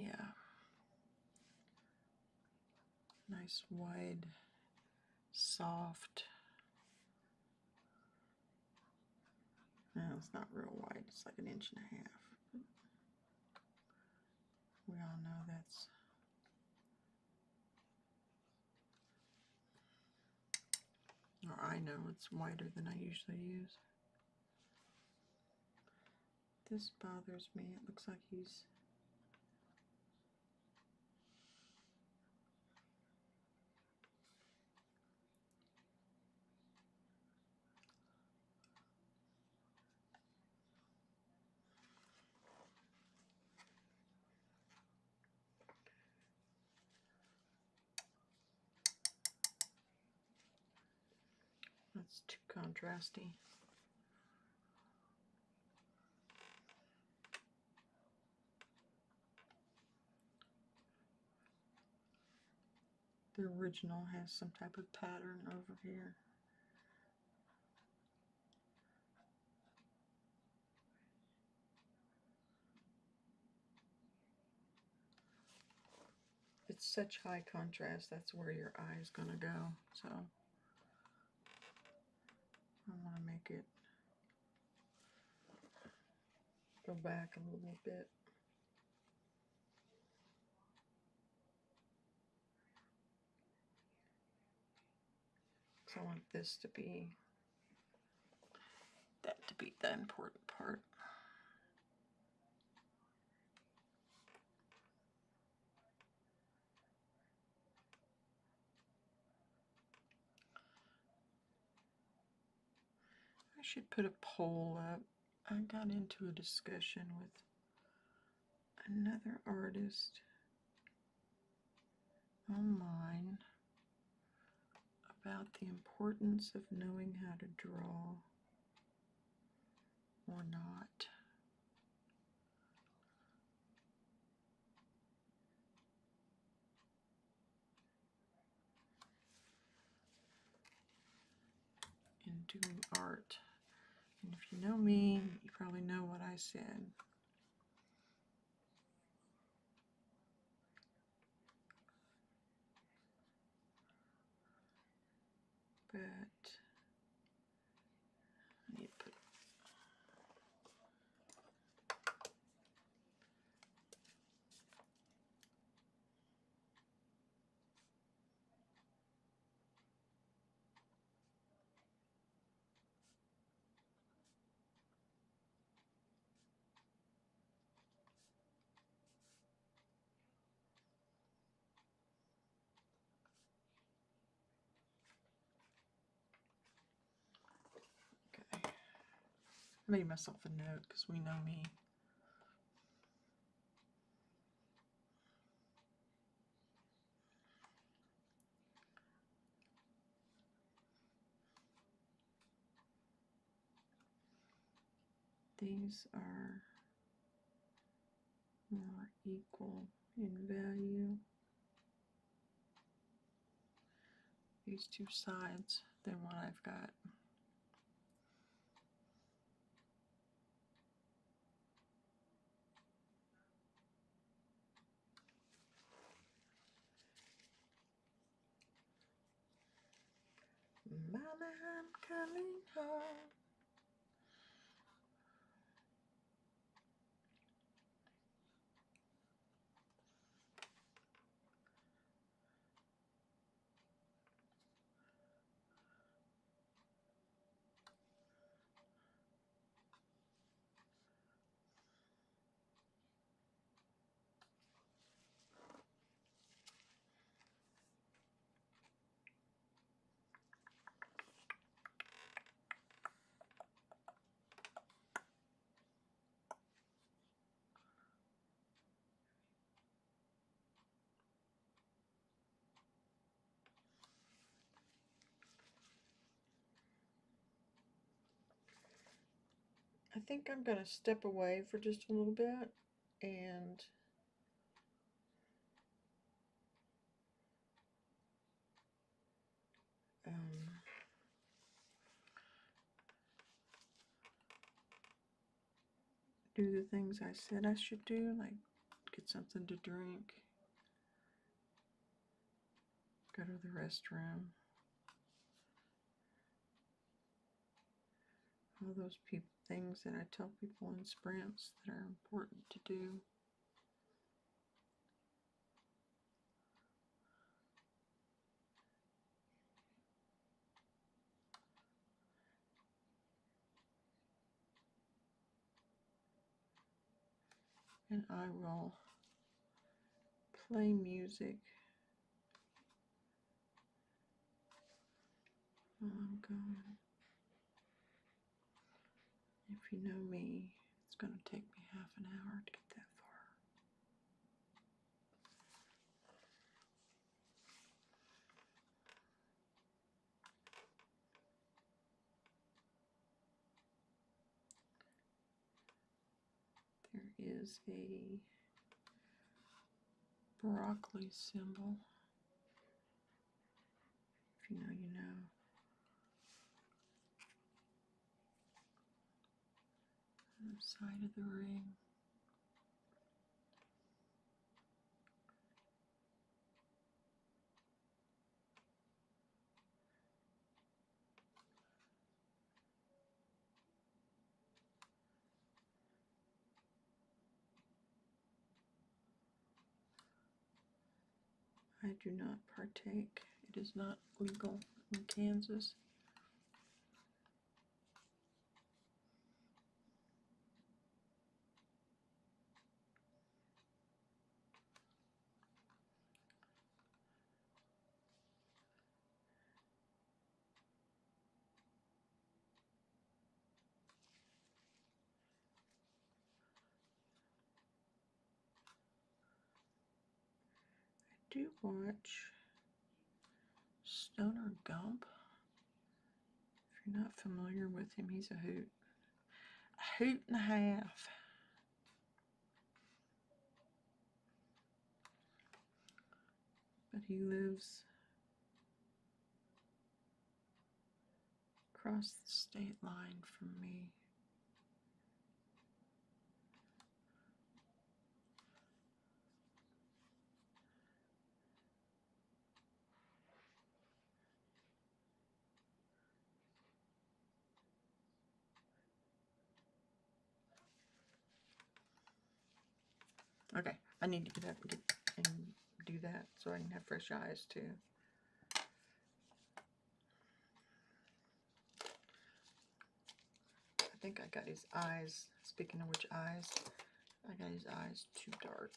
a nice wide, soft, no, it's not real wide, it's like 1.5 inches. We all know that's, or I know it's wider than I usually use. This bothers me. It looks like he's that's too contrasty. The original has some type of pattern over here. It's such high contrast, that's where your eye is going to go. So I want to make it go back a little bit. So I want this to be, that to be the important part. I should put a poll up. I got into a discussion with another artist online about the importance of knowing how to draw or not. In doing art. And if you know me, you probably know what I said. But I need to put, I made myself a note because we know me. These are more equal in value, these two sides, than what I've got. Mama, I'm coming home. I think I'm going to step away for just a little bit and do the things I said I should do, like get something to drink, go to the restroom, all those things that I tell people in sprints that are important to do. And I will play music while I'm going. If you know me, it's going to take me half an hour to get that far. There is a broccoli symbol. If you know, you know. On the side of the ring. I do not partake. It is not legal in Kansas. I do watch Stoner Gump. If you're not familiar with him, he's a hoot. A hoot and a half. But he lives across the state line from me. Okay, I need to get up and do that so I can have fresh eyes too. I think I got his eyes, speaking of which eyes, I got his eyes too dark.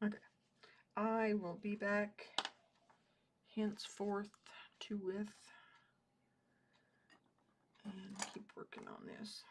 Okay, I will be back henceforth to with and keep working on this.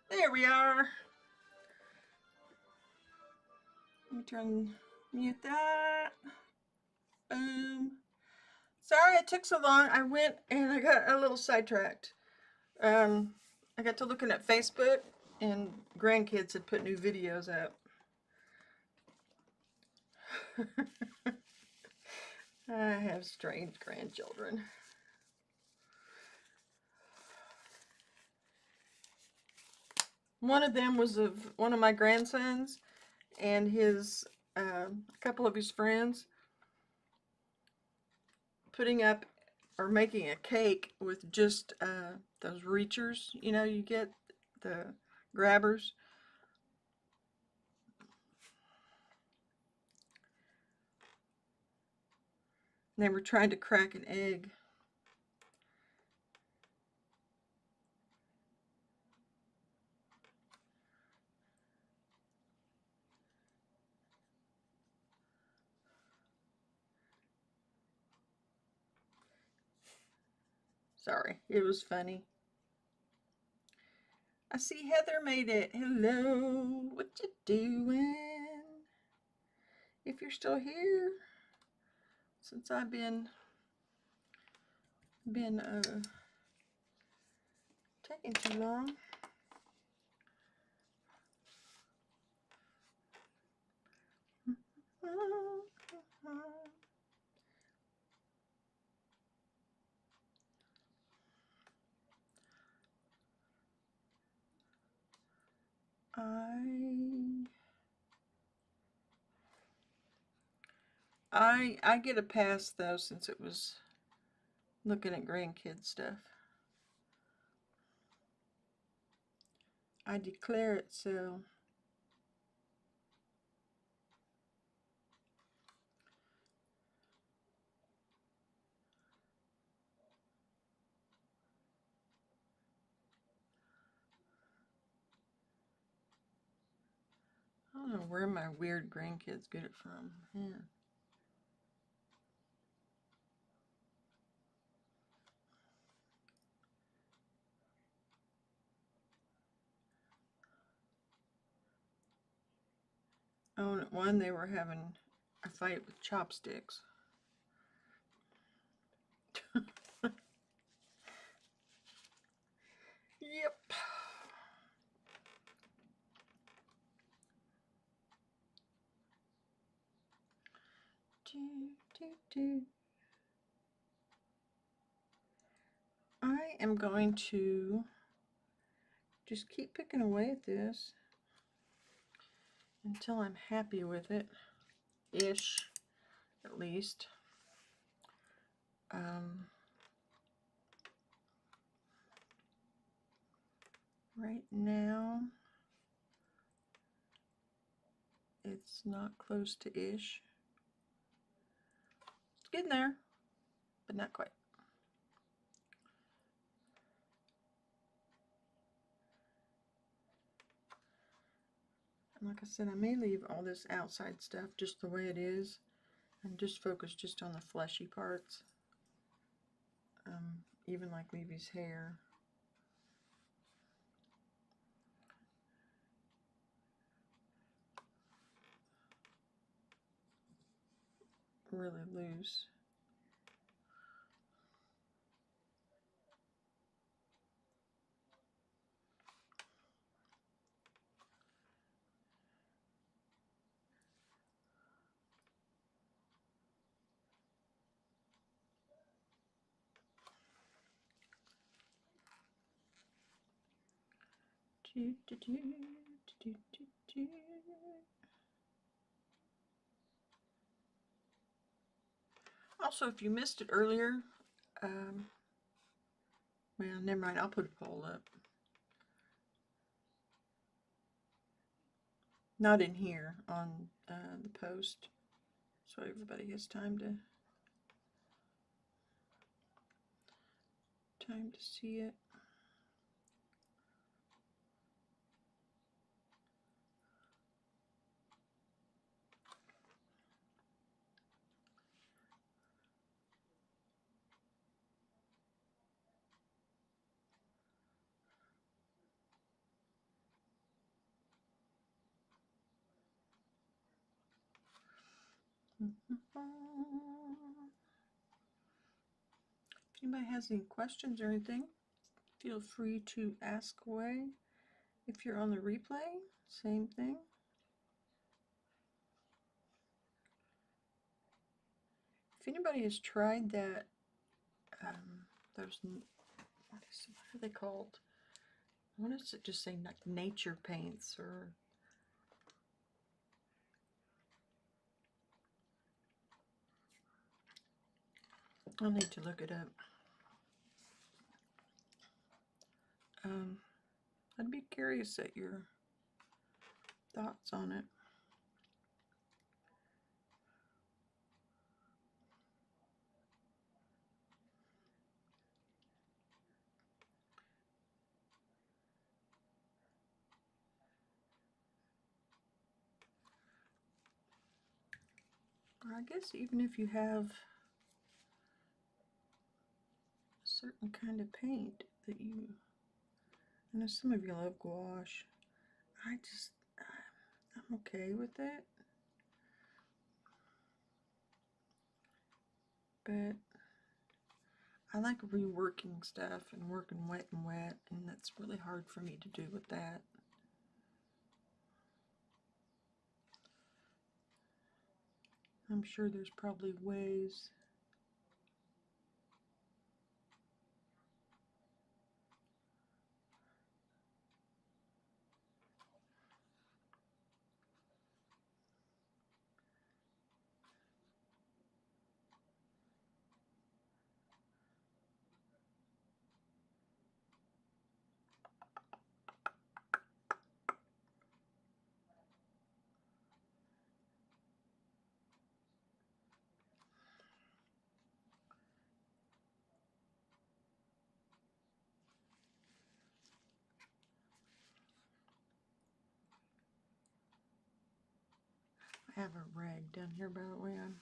There we are. Let me mute that. Boom. Sorry it took so long. I went and I got a little sidetracked. I got to looking at Facebook and grandkids had put new videos up. I have strange grandchildren. One of them was of one of my grandsons and his a couple of his friends putting up or making a cake with just those reachers, you know, you get the grabbers. They were trying to crack an egg. Sorry, it was funny. I see Heather made it. Hello, what you doing? If you're still here, since I've been taking too long. I get a pass though, since it was looking at grandkid stuff. I declare it so. I don't know where my weird grandkids get it from. Yeah. Oh, and at one they were having a fight with chopsticks. Yep. I am going to just keep picking away at this until I'm happy with it, ish, at least. Right now, it's not close to ish. It's getting there, but not quite. And like I said, I may leave all this outside stuff just the way it is and just focus just on the fleshy parts. Even like Levy's hair. really loose. Also, if you missed it earlier, well, never mind, I'll put a poll up. Not in here, on the post, so everybody has time to see it. If anybody has any questions or anything, feel free to ask away. If you're on the replay, same thing. If anybody has tried that, those, what are they called? What does it just say, like nature paints, or I'll need to look it up. I'd be curious at your thoughts on it. Or I guess even if you have a certain kind of paint that you, I know some of you love gouache. I'm okay with it. But I like reworking stuff and working wet and wet, and that's really hard for me to do with that. I'm sure there's probably ways. I have a rag down here, by the way. I'm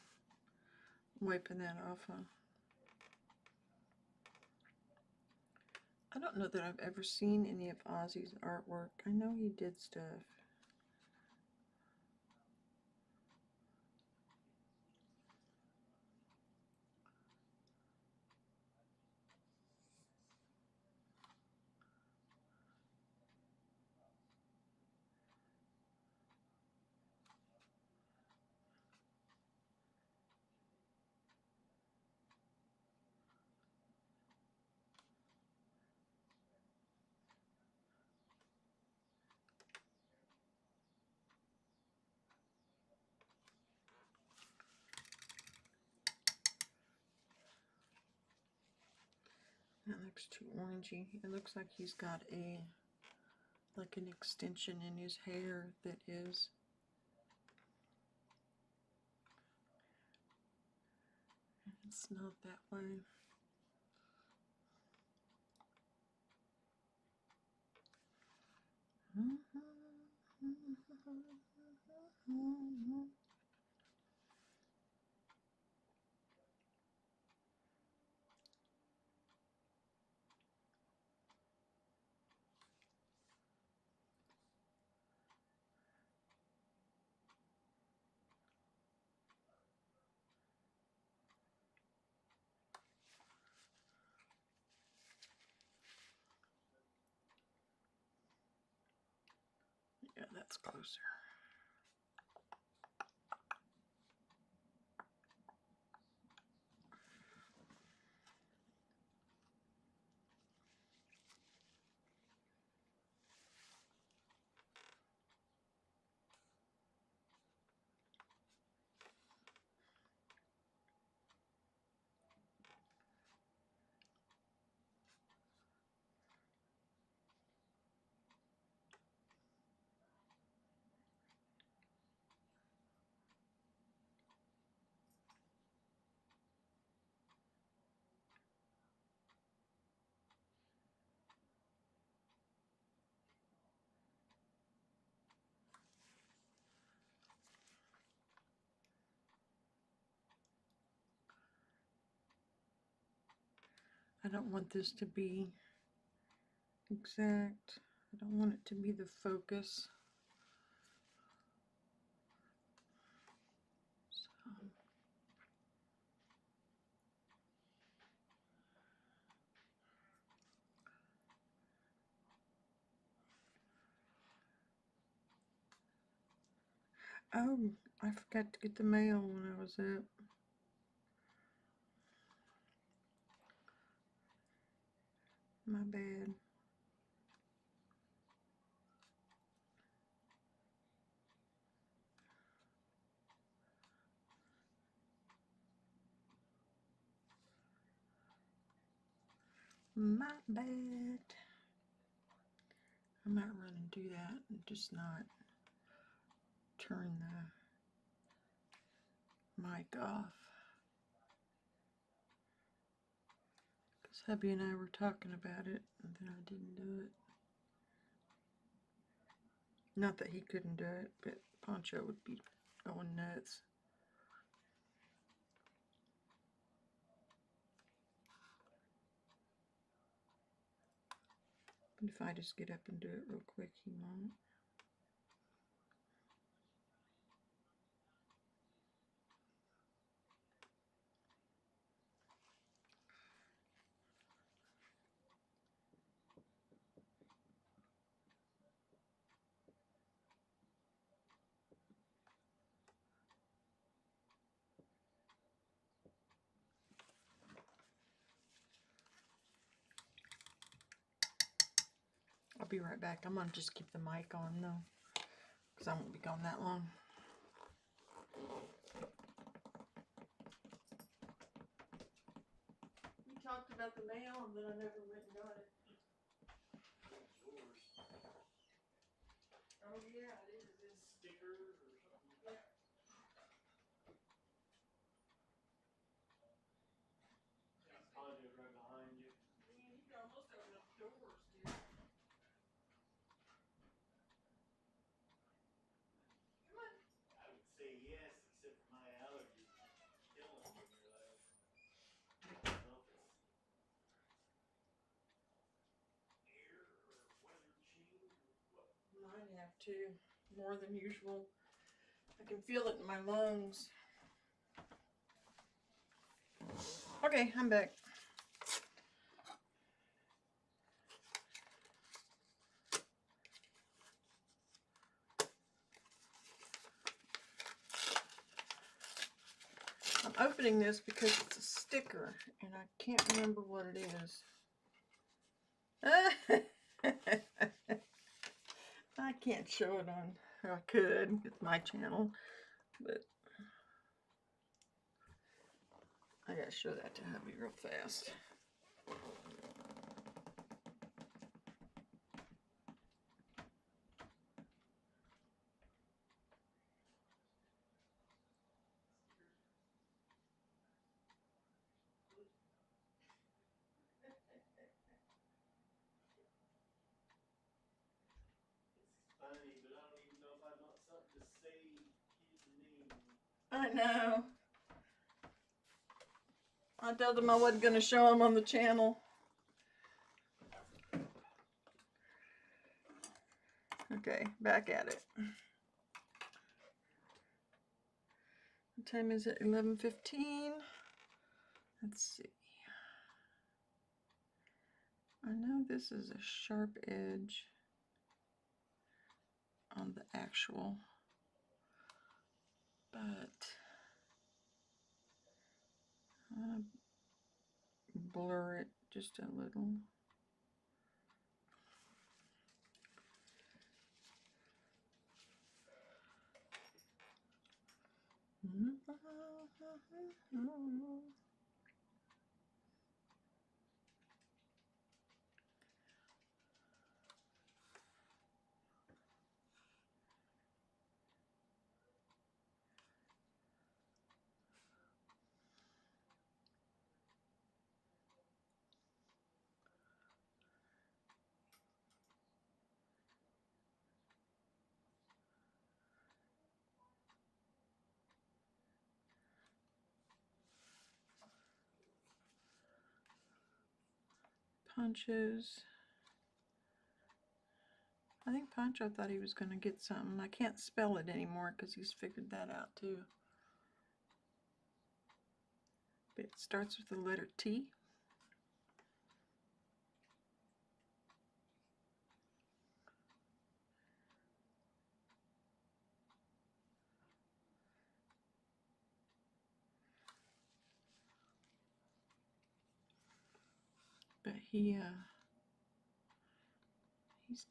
wiping that off. I don't know that I've ever seen any of Ozzy's artwork. I know he did stuff. That looks too orangey. It looks like he's got like an extension in his hair that is. It's not that way. that's closer. I don't want this to be exact. I don't want it to be the focus. So. Oh, I forgot to get the mail when I was up. My bad. My bad. I might run and do that and just not turn the mic off. Because hubby and I were talking about it and then I didn't do it. Not that he couldn't do it, but Poncho would be going nuts. But if I just get up and do it real quick, he won't. I'll be right back. I'm going to just keep the mic on though, because I won't be gone that long. We talked about the mail and then I never went and got it. Oh yeah, it is. It's stickers or something. Yeah. Poncho's right behind you. Man, you can almost open up the doors, dude. Come on. I would say yes, except for my allergies killing me here lately. I don't know if it's air or weather change or what. Mine have too, more than usual. I can feel it in my lungs. Okay, I'm back. I'm opening this because it's a sticker and I can't remember what it is. I can't show it on, I could, it's my channel, but I gotta show that to hubby real fast. It's funny, but I don't even know if I want something to say his name. I know. I told him I wasn't gonna show him on the channel. Okay, back at it. What time is it? 11:15. Let's see. I know this is a sharp edge on the actual, but I blur it just a little. Punches. I think Pancho thought he was going to get something. I can't spell it anymore because he's figured that out too. But it starts with the letter T. But he's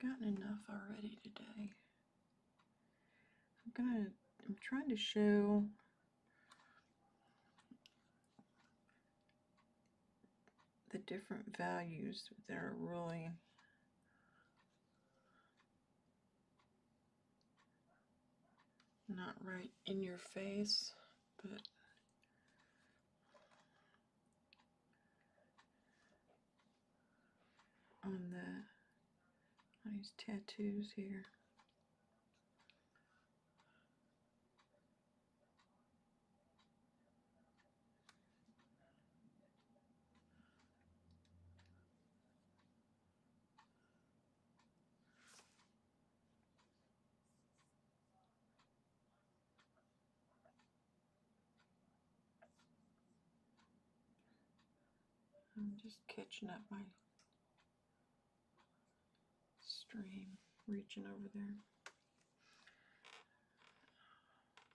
gotten enough already today. I'm trying to show the different values that are really not right in your face, but on these tattoos here. I'm just catching up my stream, reaching over there.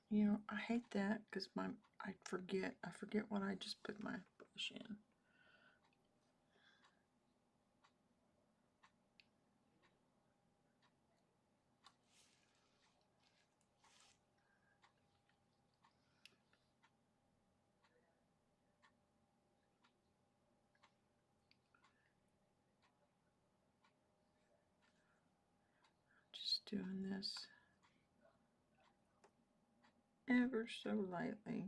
You know, I hate that because I forget what I just put my brush in. Just doing this ever so lightly.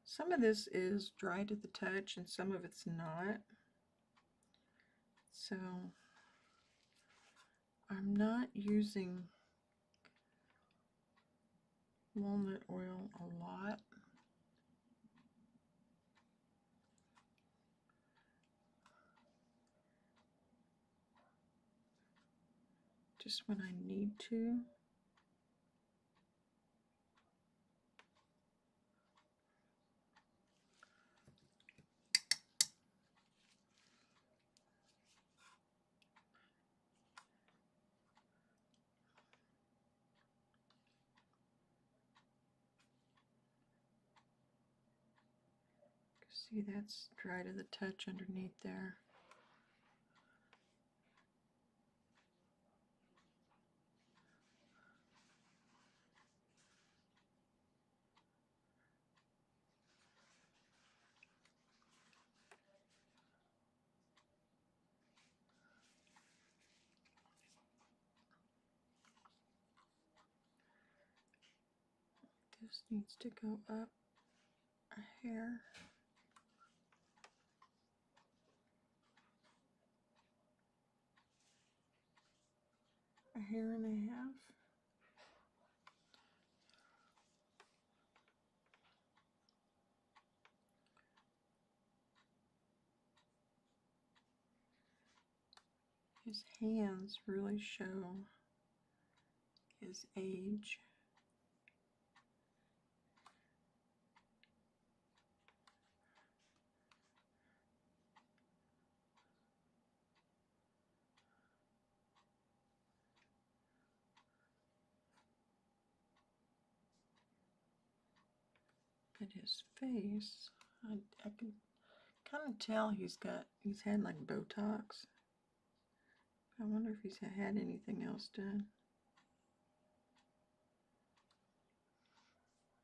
Some of this is dry to the touch and some of it's not. So I'm not using walnut oil a lot. Just when I need to. See, that's dry to the touch underneath there. This needs to go up a hair. A hair and a half. His hands really show his age. at his face, I can kind of tell he's had like Botox. I wonder if he's had anything else done.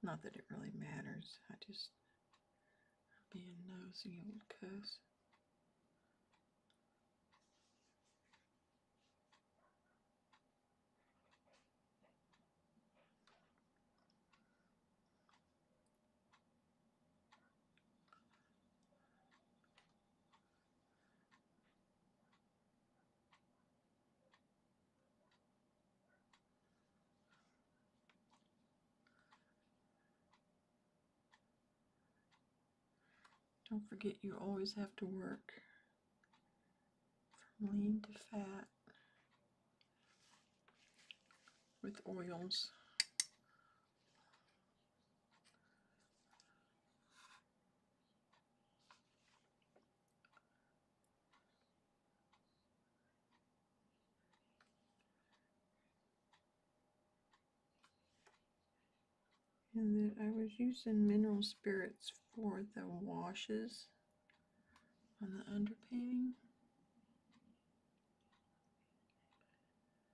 Not that it really matters. I just being nosy old cuss. Don't forget you always have to work from lean to fat with oils. And then I was using mineral spirits for the washes on the underpainting.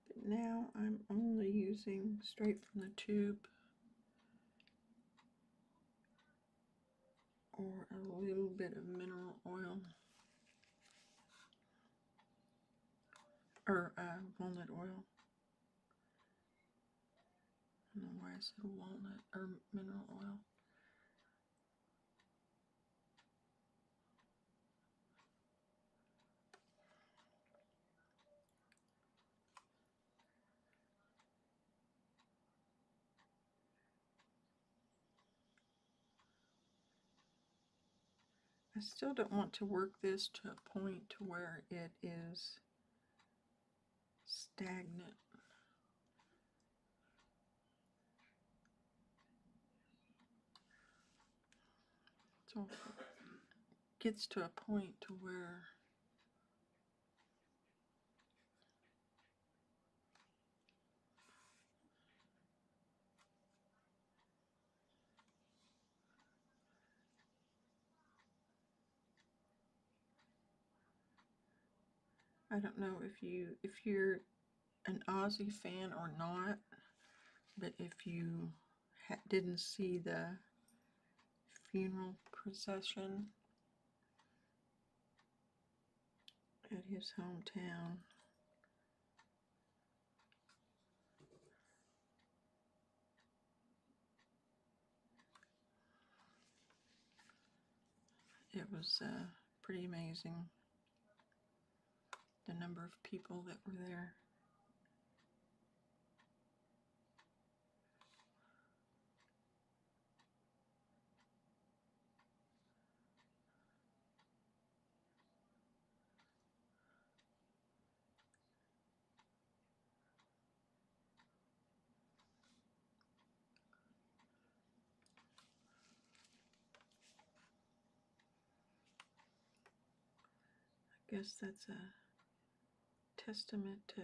But now I'm only using straight from the tube or a little bit of mineral oil or walnut oil. I don't know why I said walnut or mineral oil. I still don't want to work this to a point to where it is stagnant. So if it gets to a point to where I don't know if you're an Ozzy fan or not, but if you didn't see the funeral procession at his hometown, it was pretty amazing, the number of people that were there. I guess that's a testament to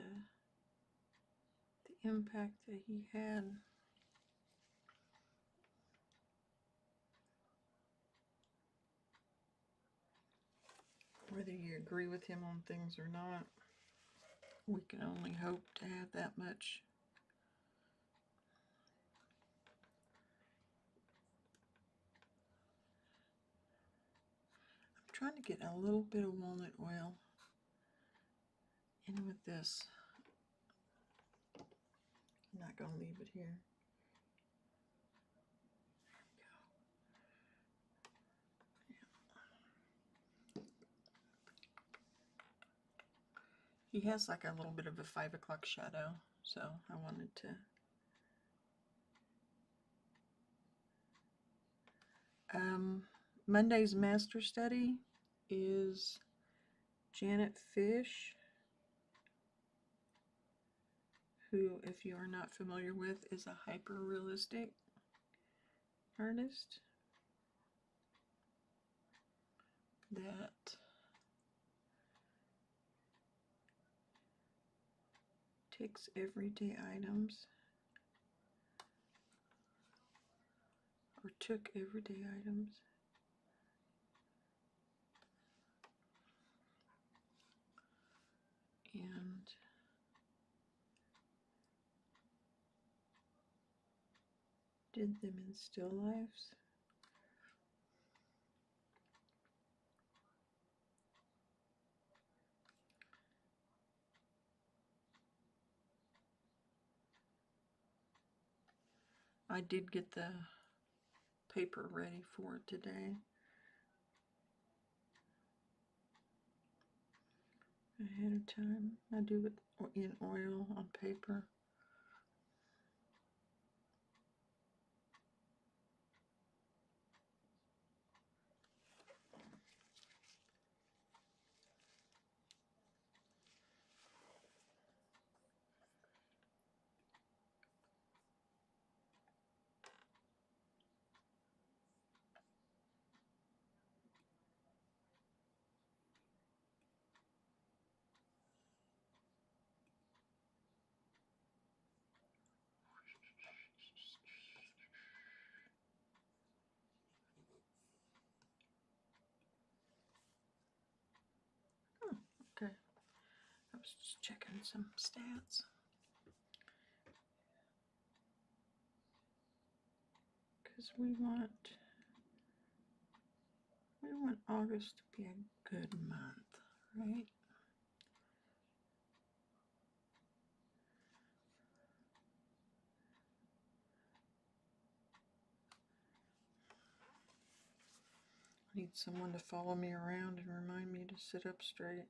the impact that he had. Whether you agree with him on things or not, we can only hope to have that much. I'm trying to get a little bit of walnut oil in with this. I'm not going to leave it here. He has like a little bit of a 5 o'clock shadow, so I wanted to. Monday's master study is Janet Fish, who, if you are not familiar with, is a hyper-realistic artist that takes everyday items, or took everyday items. And did them in still lifes. I did get the paper ready for it today. Ahead of time. I do it in oil on paper. Okay, I was just checking some stats. Because we want August to be a good month, right? I need someone to follow me around and remind me to sit up straight.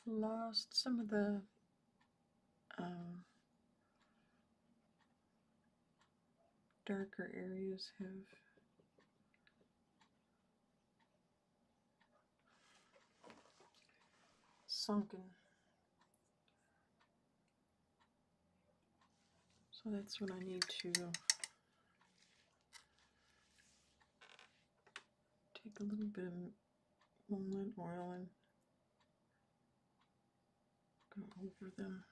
Lost some of the darker areas have sunken. So that's what I need to take a little bit of walnut oil and go over them.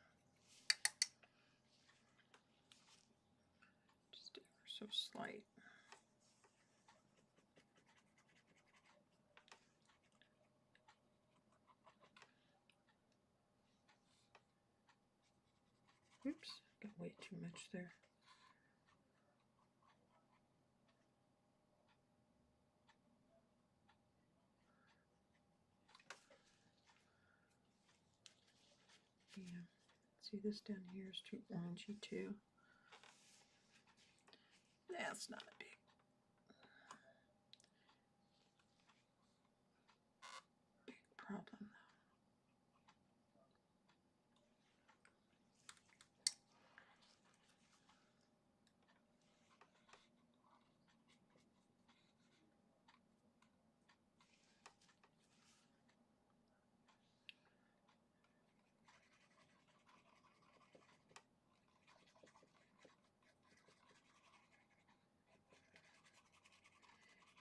Just ever so slight. Oops, got way too much there. Yeah, see this down here is too orangey too. That's not a big problem.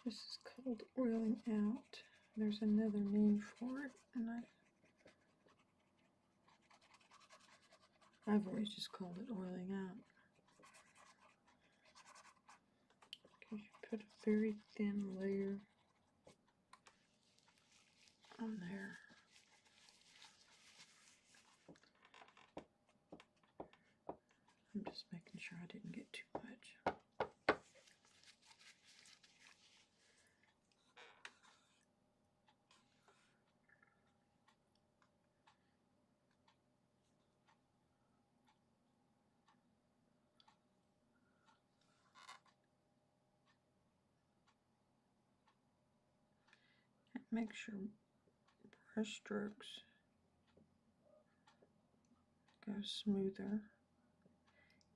This is called oiling out. There's another name for it, and I've always just called it oiling out. Because you put a very thin layer on there. I'm just making sure I didn't get too much. Make sure brush strokes go smoother,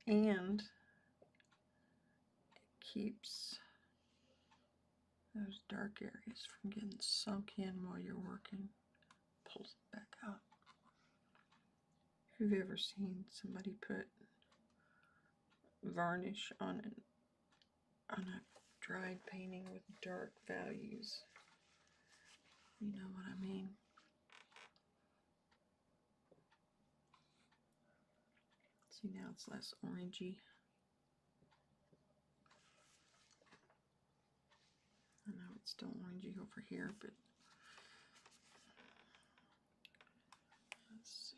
and it keeps those dark areas from getting sunk in while you're working. Pulls it back out. If you've ever seen somebody put varnish on a dried painting with dark values, you know what I mean. See, now it's less orangey. I know it's still orangey over here, but let's see.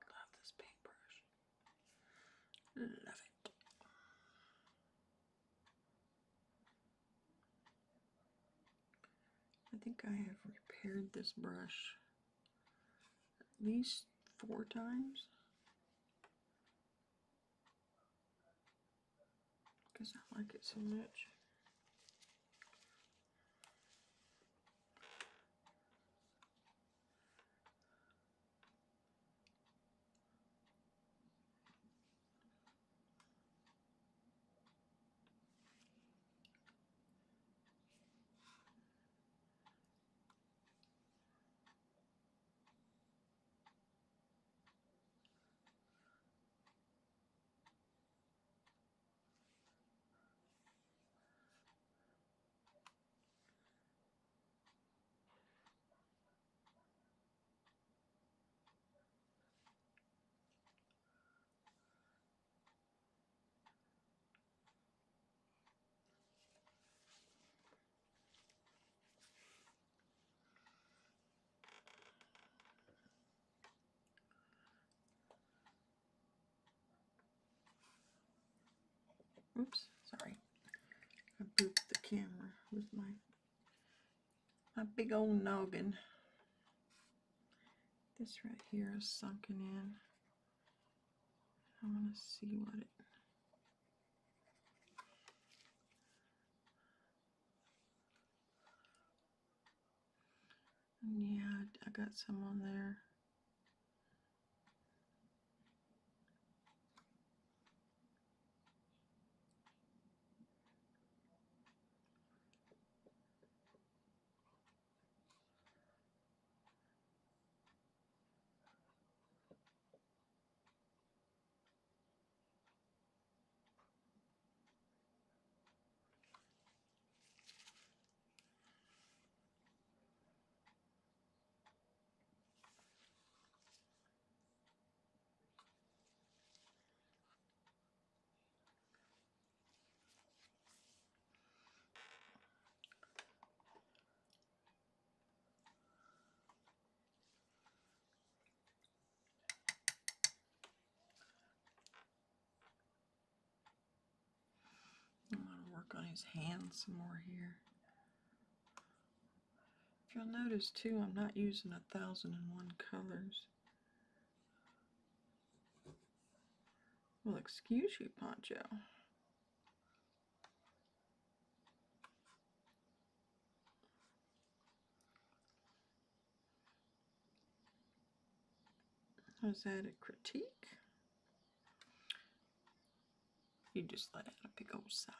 Love this paintbrush. Love it. I think I have repaired this brush at least 4 times because I like it so much. Oops, sorry. I booped the camera with my big old noggin. This right here is sunken in. I want to see what it... Yeah, I got some on there. I'm going to work on his hands some more here. If you'll notice too, I'm not using 1001 colors. Well, excuse you, Poncho. Was that a critique? You just let out a big old sigh.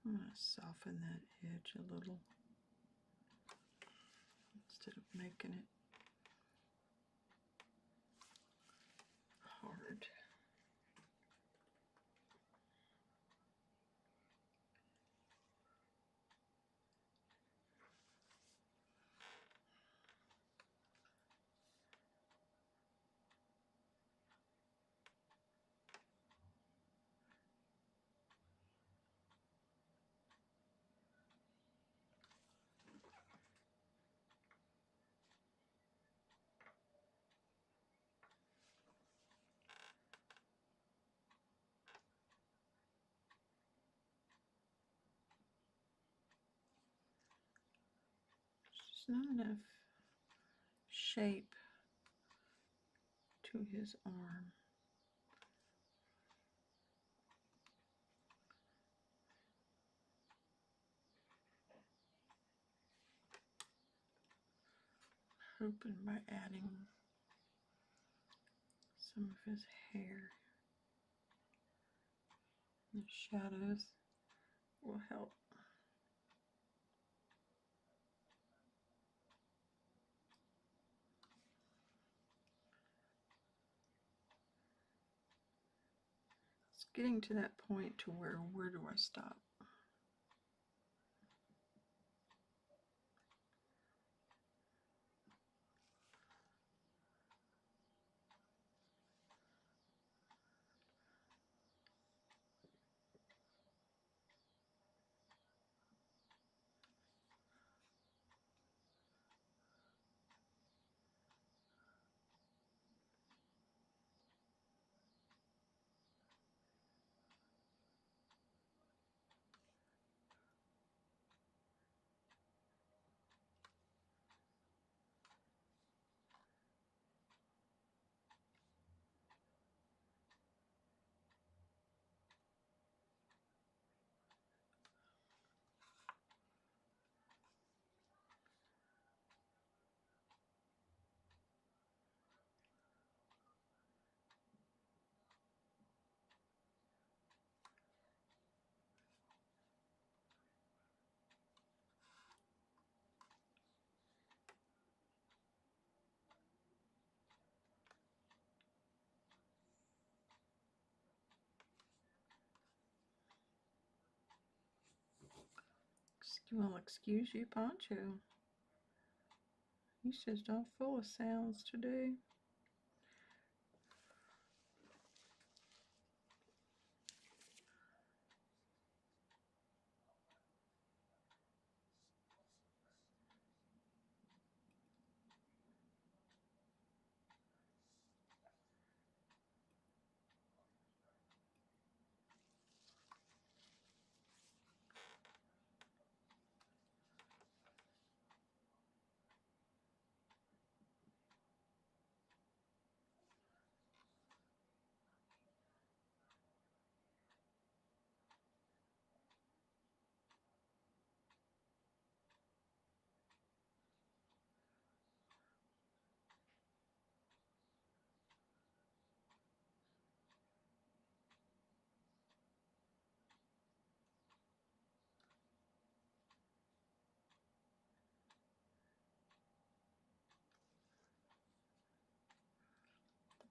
I'm going to soften that edge a little instead of making it hard. There's not enough shape to his arm. Hoping by adding some of his hair and the shadows will help. It's getting to that point to where do I stop? Well, excuse you, Poncho. He's just all full of sounds today.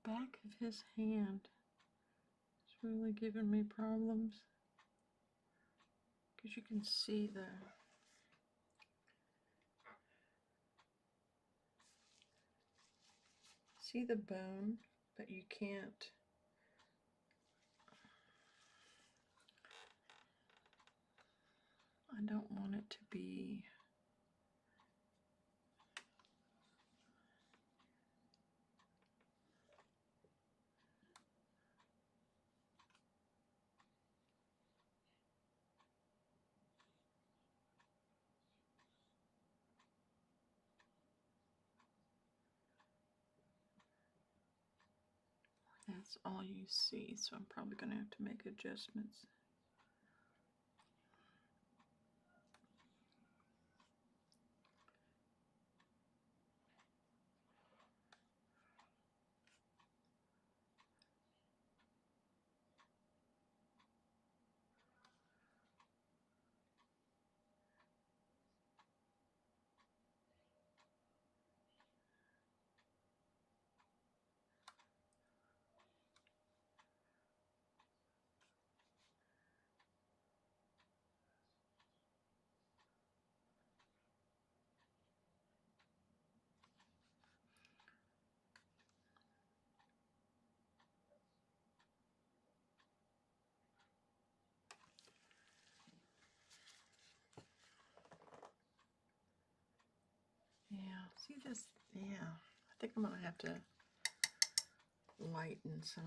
The back of his hand is really giving me problems because you can see the bone, but you can't. I don't want it to be that's all you see, so I'm probably going to have to make adjustments. Yeah, see this? Yeah, I think I'm going to have to lighten some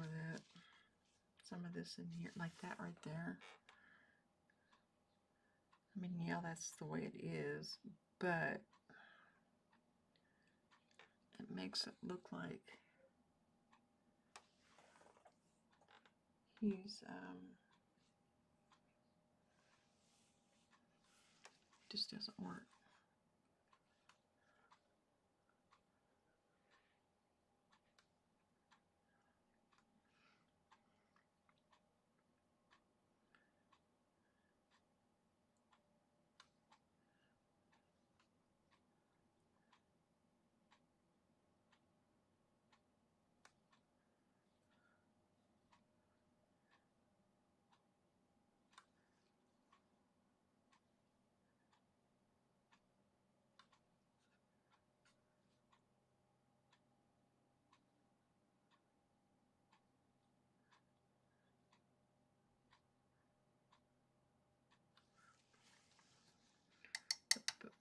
of this in here, like that right there. I mean, yeah, that's the way it is, but makes it look like he's just doesn't work.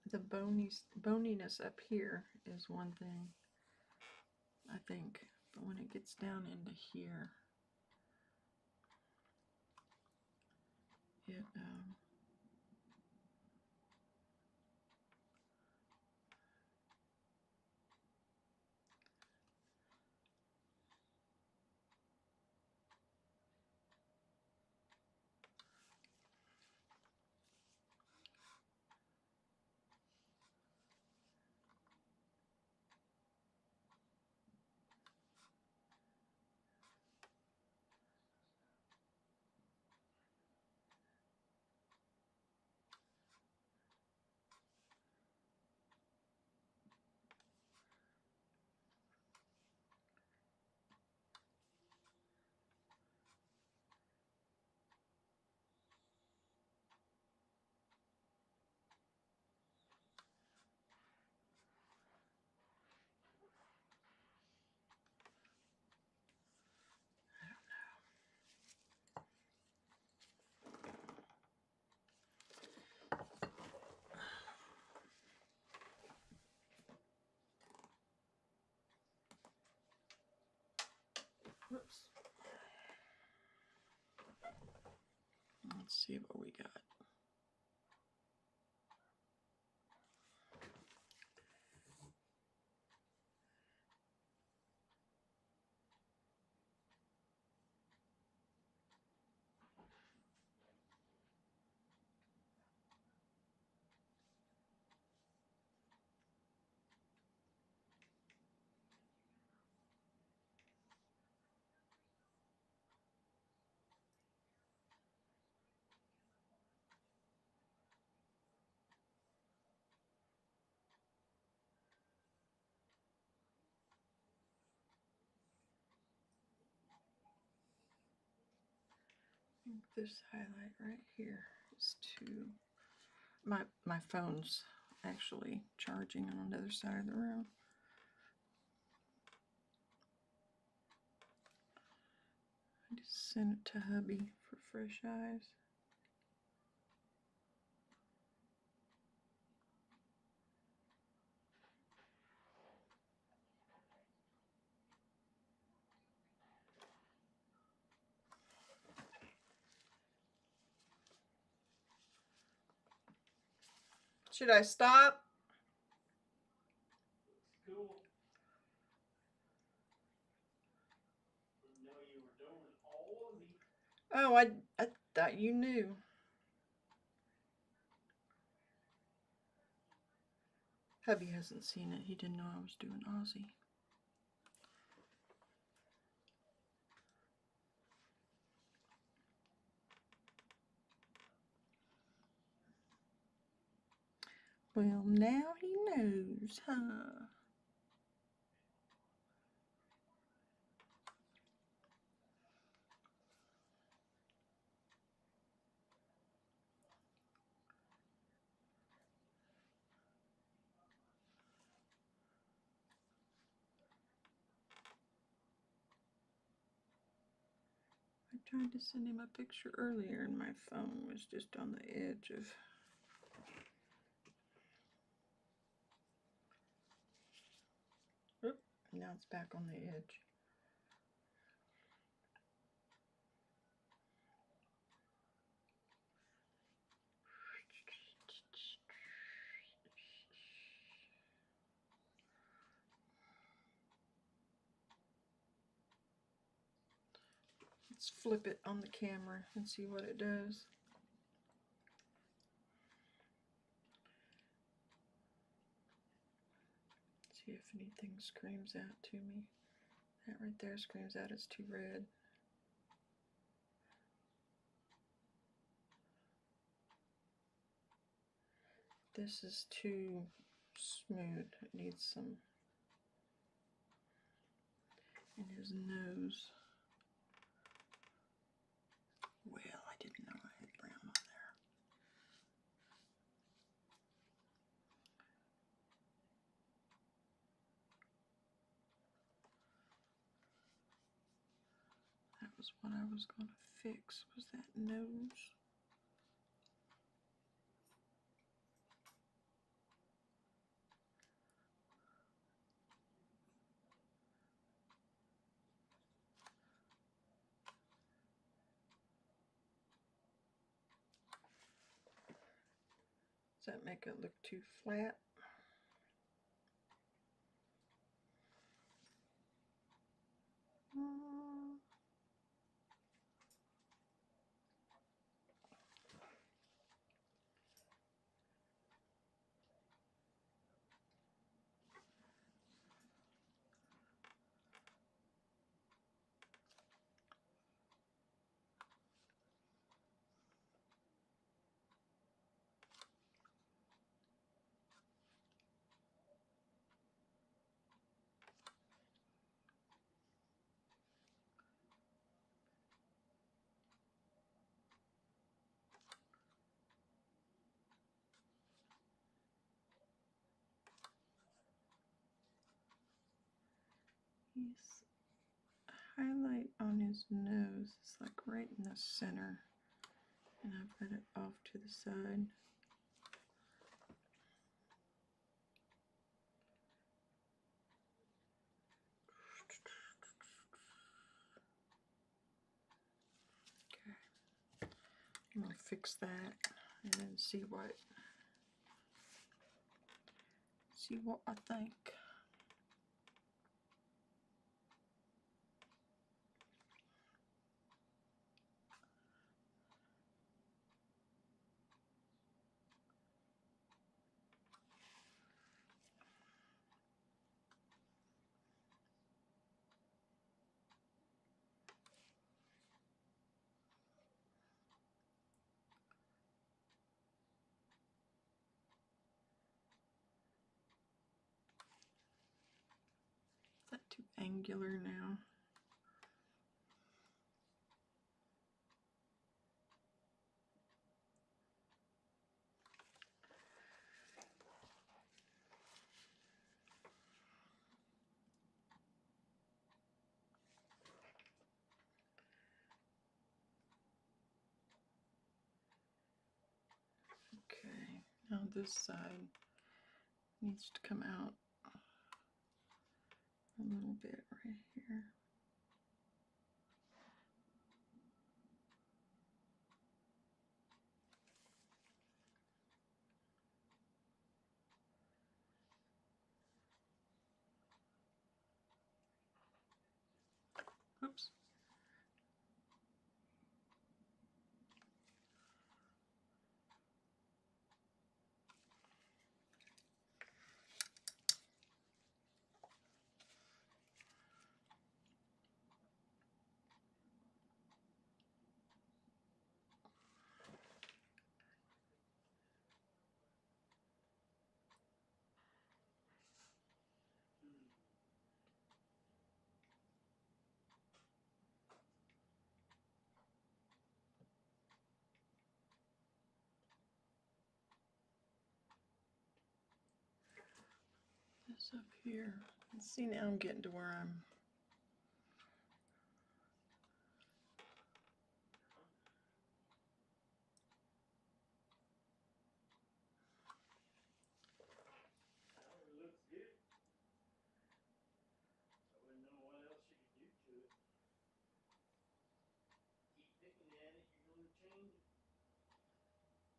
The boniness up here is one thing, I think, but when it gets down into here, it whoops. Let's see what we got. I think this highlight right here is too. My phone's actually charging on the other side of the room. I just sent it to hubby for fresh eyes. Should I stop? Looks cool. Didn't know you were doing Ozzy. Oh, I thought you knew. Hubby hasn't seen it. He didn't know I was doing Ozzy. Well, now he knows, huh? I tried to send him a picture earlier and my phone was just on the edge of... Oop, now it's back on the edge. Let's flip it on the camera and see what it does. See if anything screams out to me. That right there screams out it's too red. This is too smooth. It needs some in his nose. Well, I didn't know I had brown on there. That was what I was going to fix, was that nose. Does that make it look too flat? He's highlight on his nose. It's like right in the center. And I've got it off to the side. Okay. I'm going to fix that and then see what I think. Is that too angular now? Okay, now this side needs to come out a little bit right here. Oops. This up here. Let's see, now I'm getting to where I'm It looks good. I wouldn't know what else you could do to it. Keep picking at it, you're going to change it.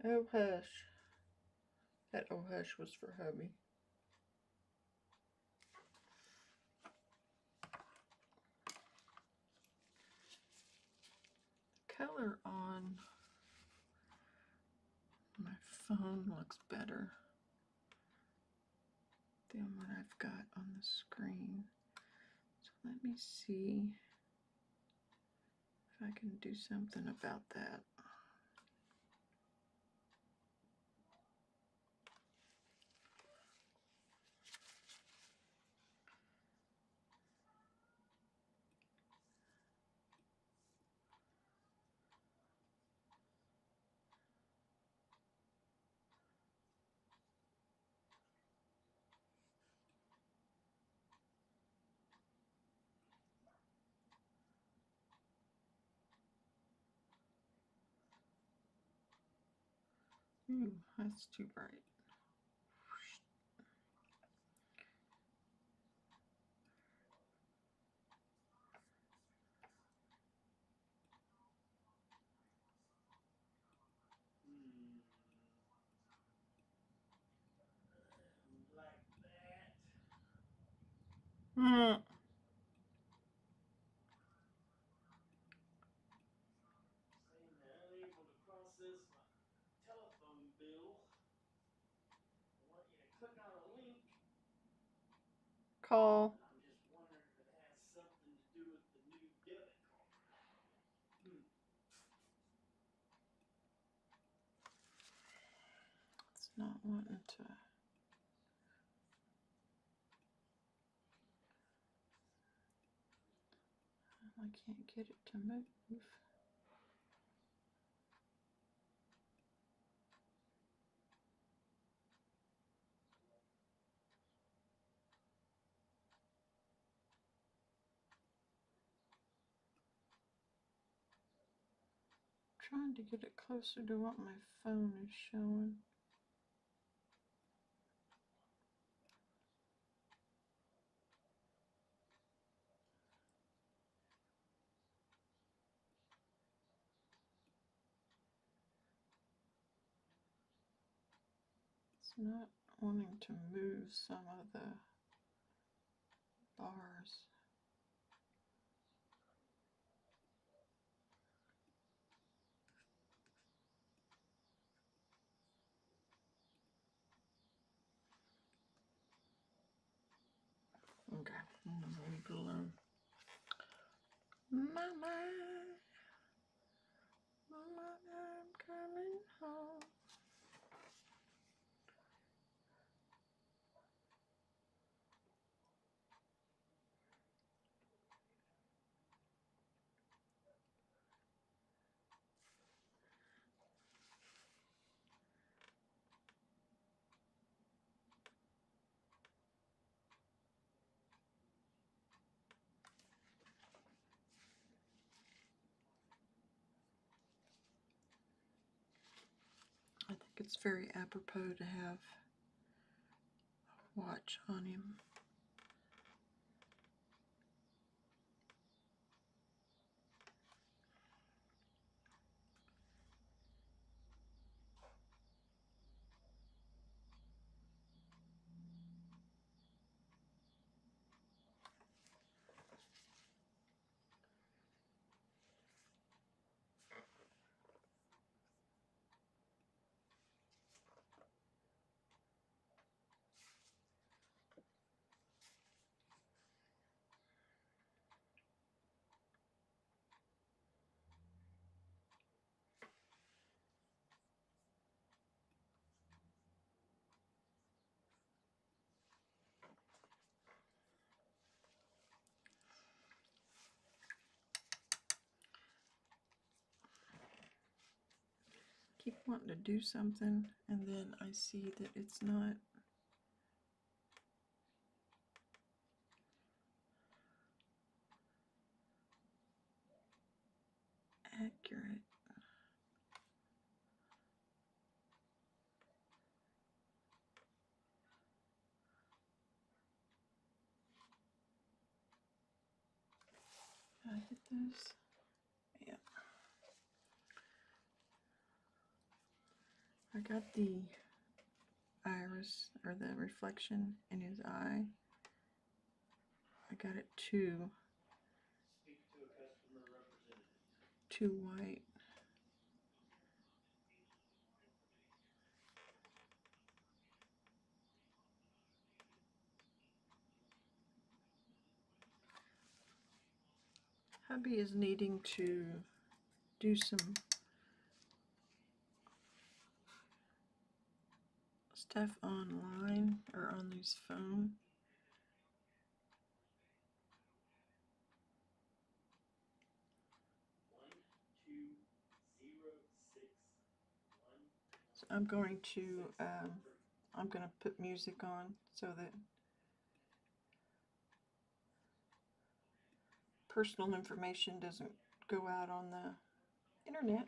oh hush. That oh hush was for hubby. phone looks better than what I've got on the screen. So let me see if I can do something about that. Ooh, that's too bright. Like that. Mm. Saying they're unable to process my telephone bill. I want you to click on a link. Call. I'm just wondering if it has something to do with the new debit card. It's not wanting to. I can't get it to move. Trying to get it closer to what my phone is showing. It's not wanting to move some of the bars. Okay, I'm gonna leave it alone. Mama, Mama, I'm coming home. I think it's very apropos to have a watch on him. Keep wanting to do something, and then I see that it's not accurate. Did I hit those? Yeah. I got the iris, or the reflection in his eye. I got it too Speak to a customer representative. too white. Hubby is needing to do some stuff online or on his phone. So I'm going to put music on so that personal information doesn't go out on the internet.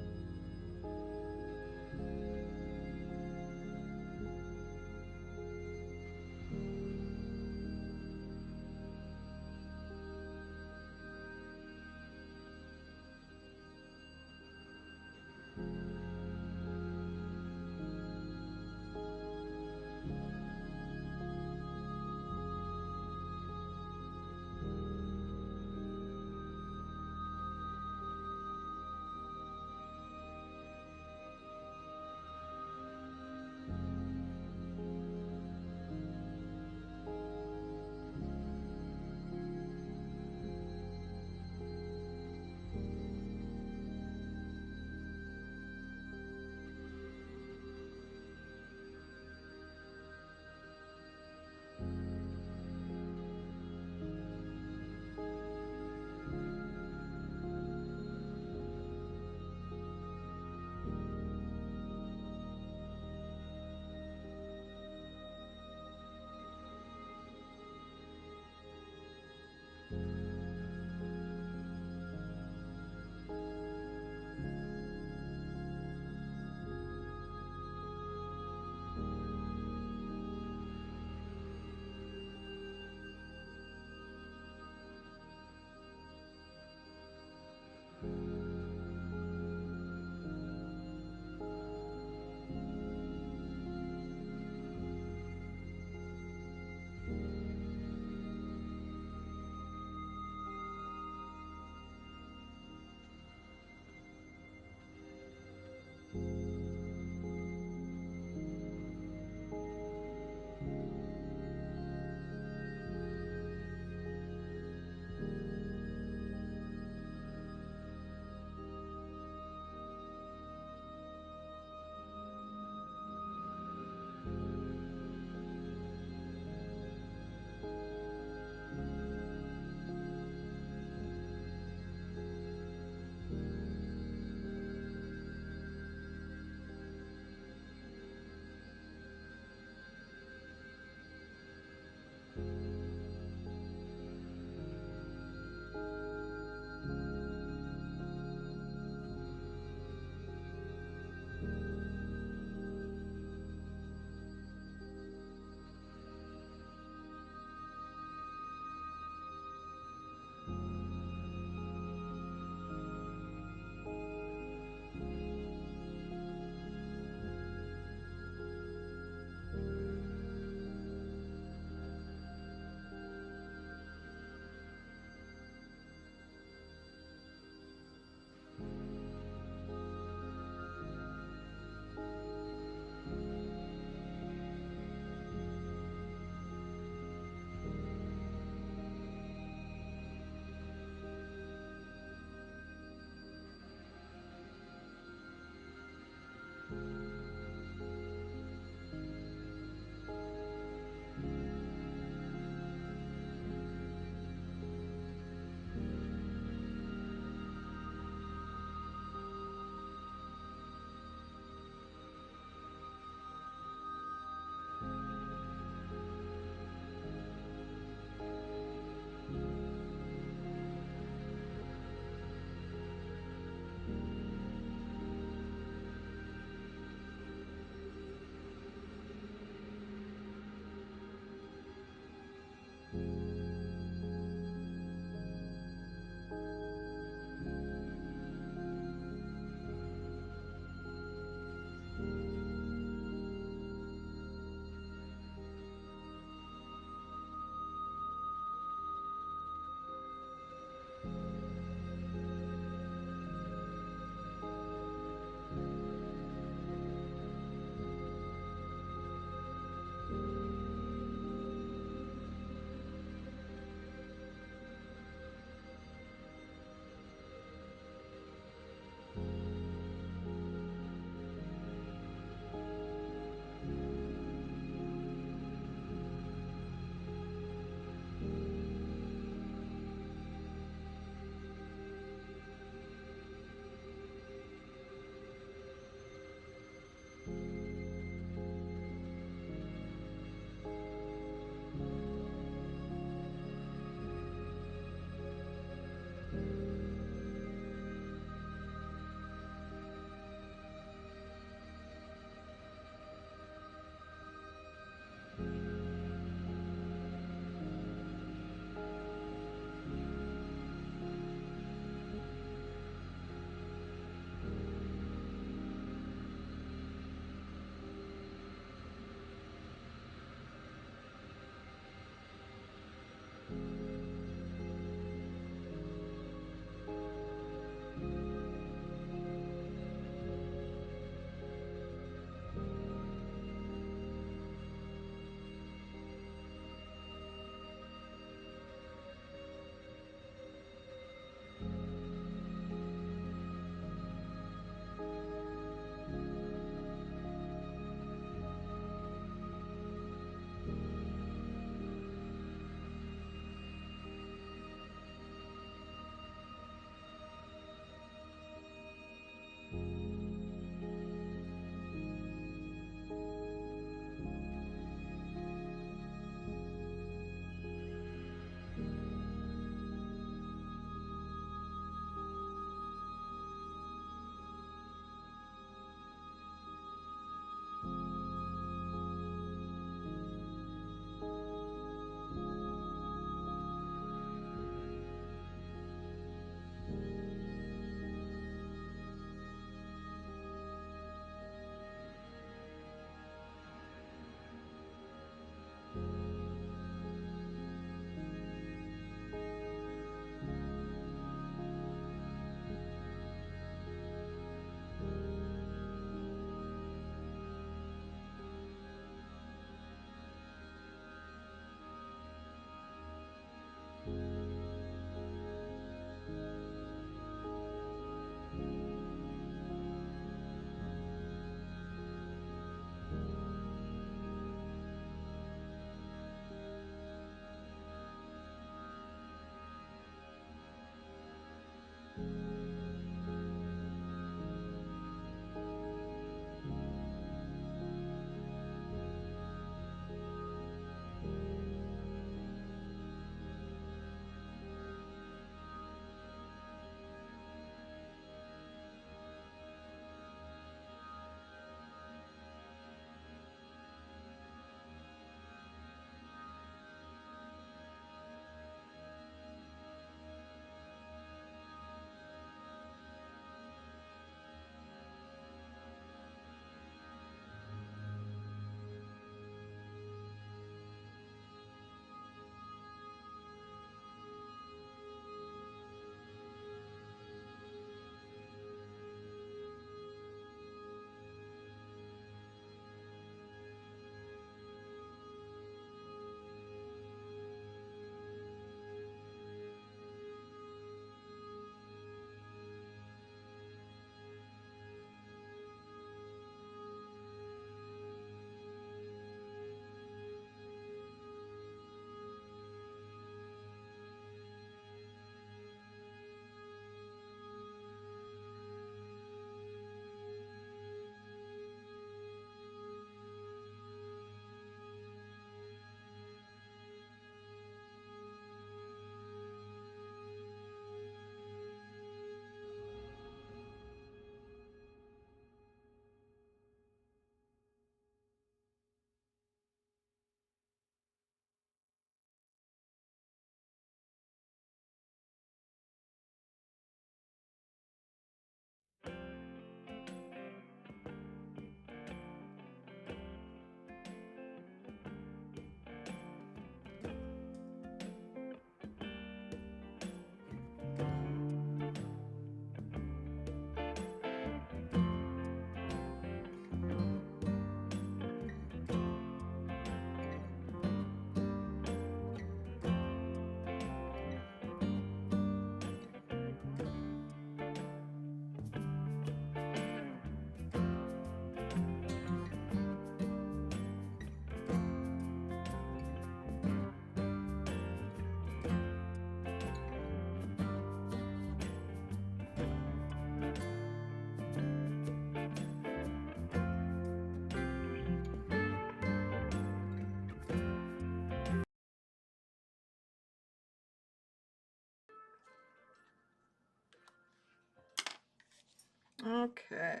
Okay.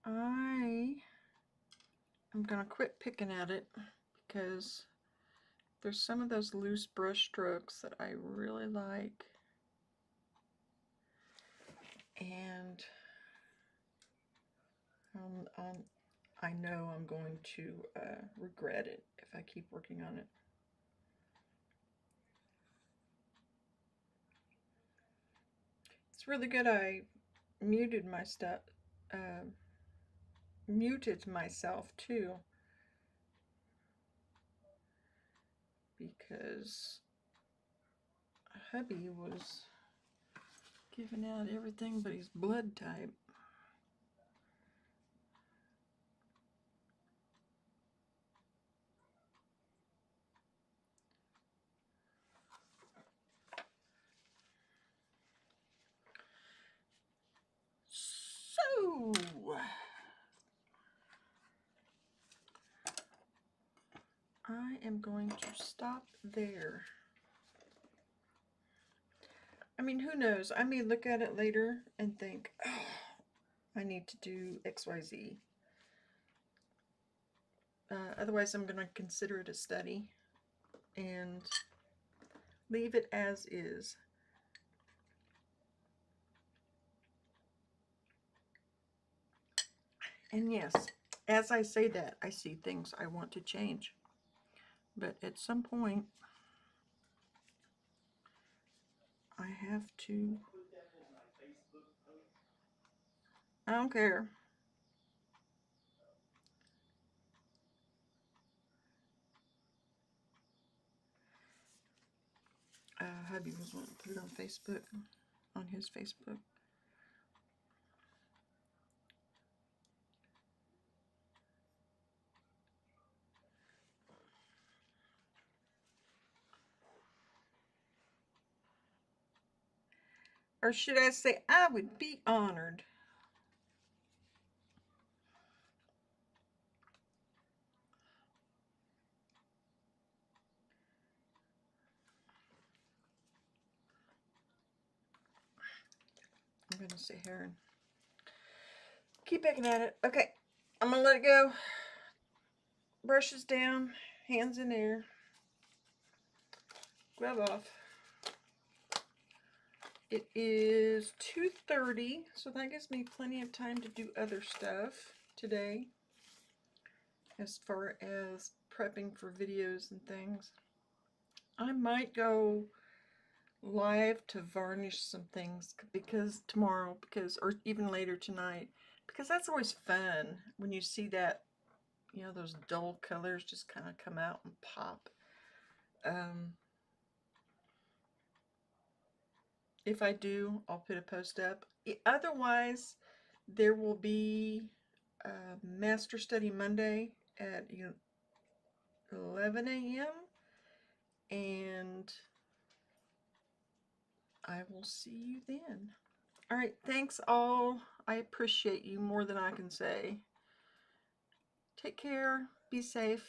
I am going to quit picking at it because there's some of those loose brush strokes that I really like. And I know I'm going to regret it if I keep working on it. It's really good I muted my stuff, muted myself too, because hubby was giving out everything but his blood type. So I am going to stop there. I mean, who knows? I may look at it later and think, oh, I need to do XYZ. Otherwise, I'm going to consider it a study and leave it as is. And yes, as I say that, I see things I want to change. But at some point, I have to. I don't care. Hubby was wanting to put it on Facebook, on his Facebook. Or should I say, I would be honored. I'm going to sit here and keep picking at it. Okay, I'm going to let it go. Brushes down, hands in air, glove off. It is 2:30, so that gives me plenty of time to do other stuff today as far as prepping for videos and things. I might go live to varnish some things because tomorrow, or even later tonight, because that's always fun when you see that, you know, those dull colors just kind of come out and pop. If I do, I'll put a post up. Otherwise, there will be Master Study Monday at 11 a.m. and I will see you then. All right, thanks all. I appreciate you more than I can say. Take care. Be safe.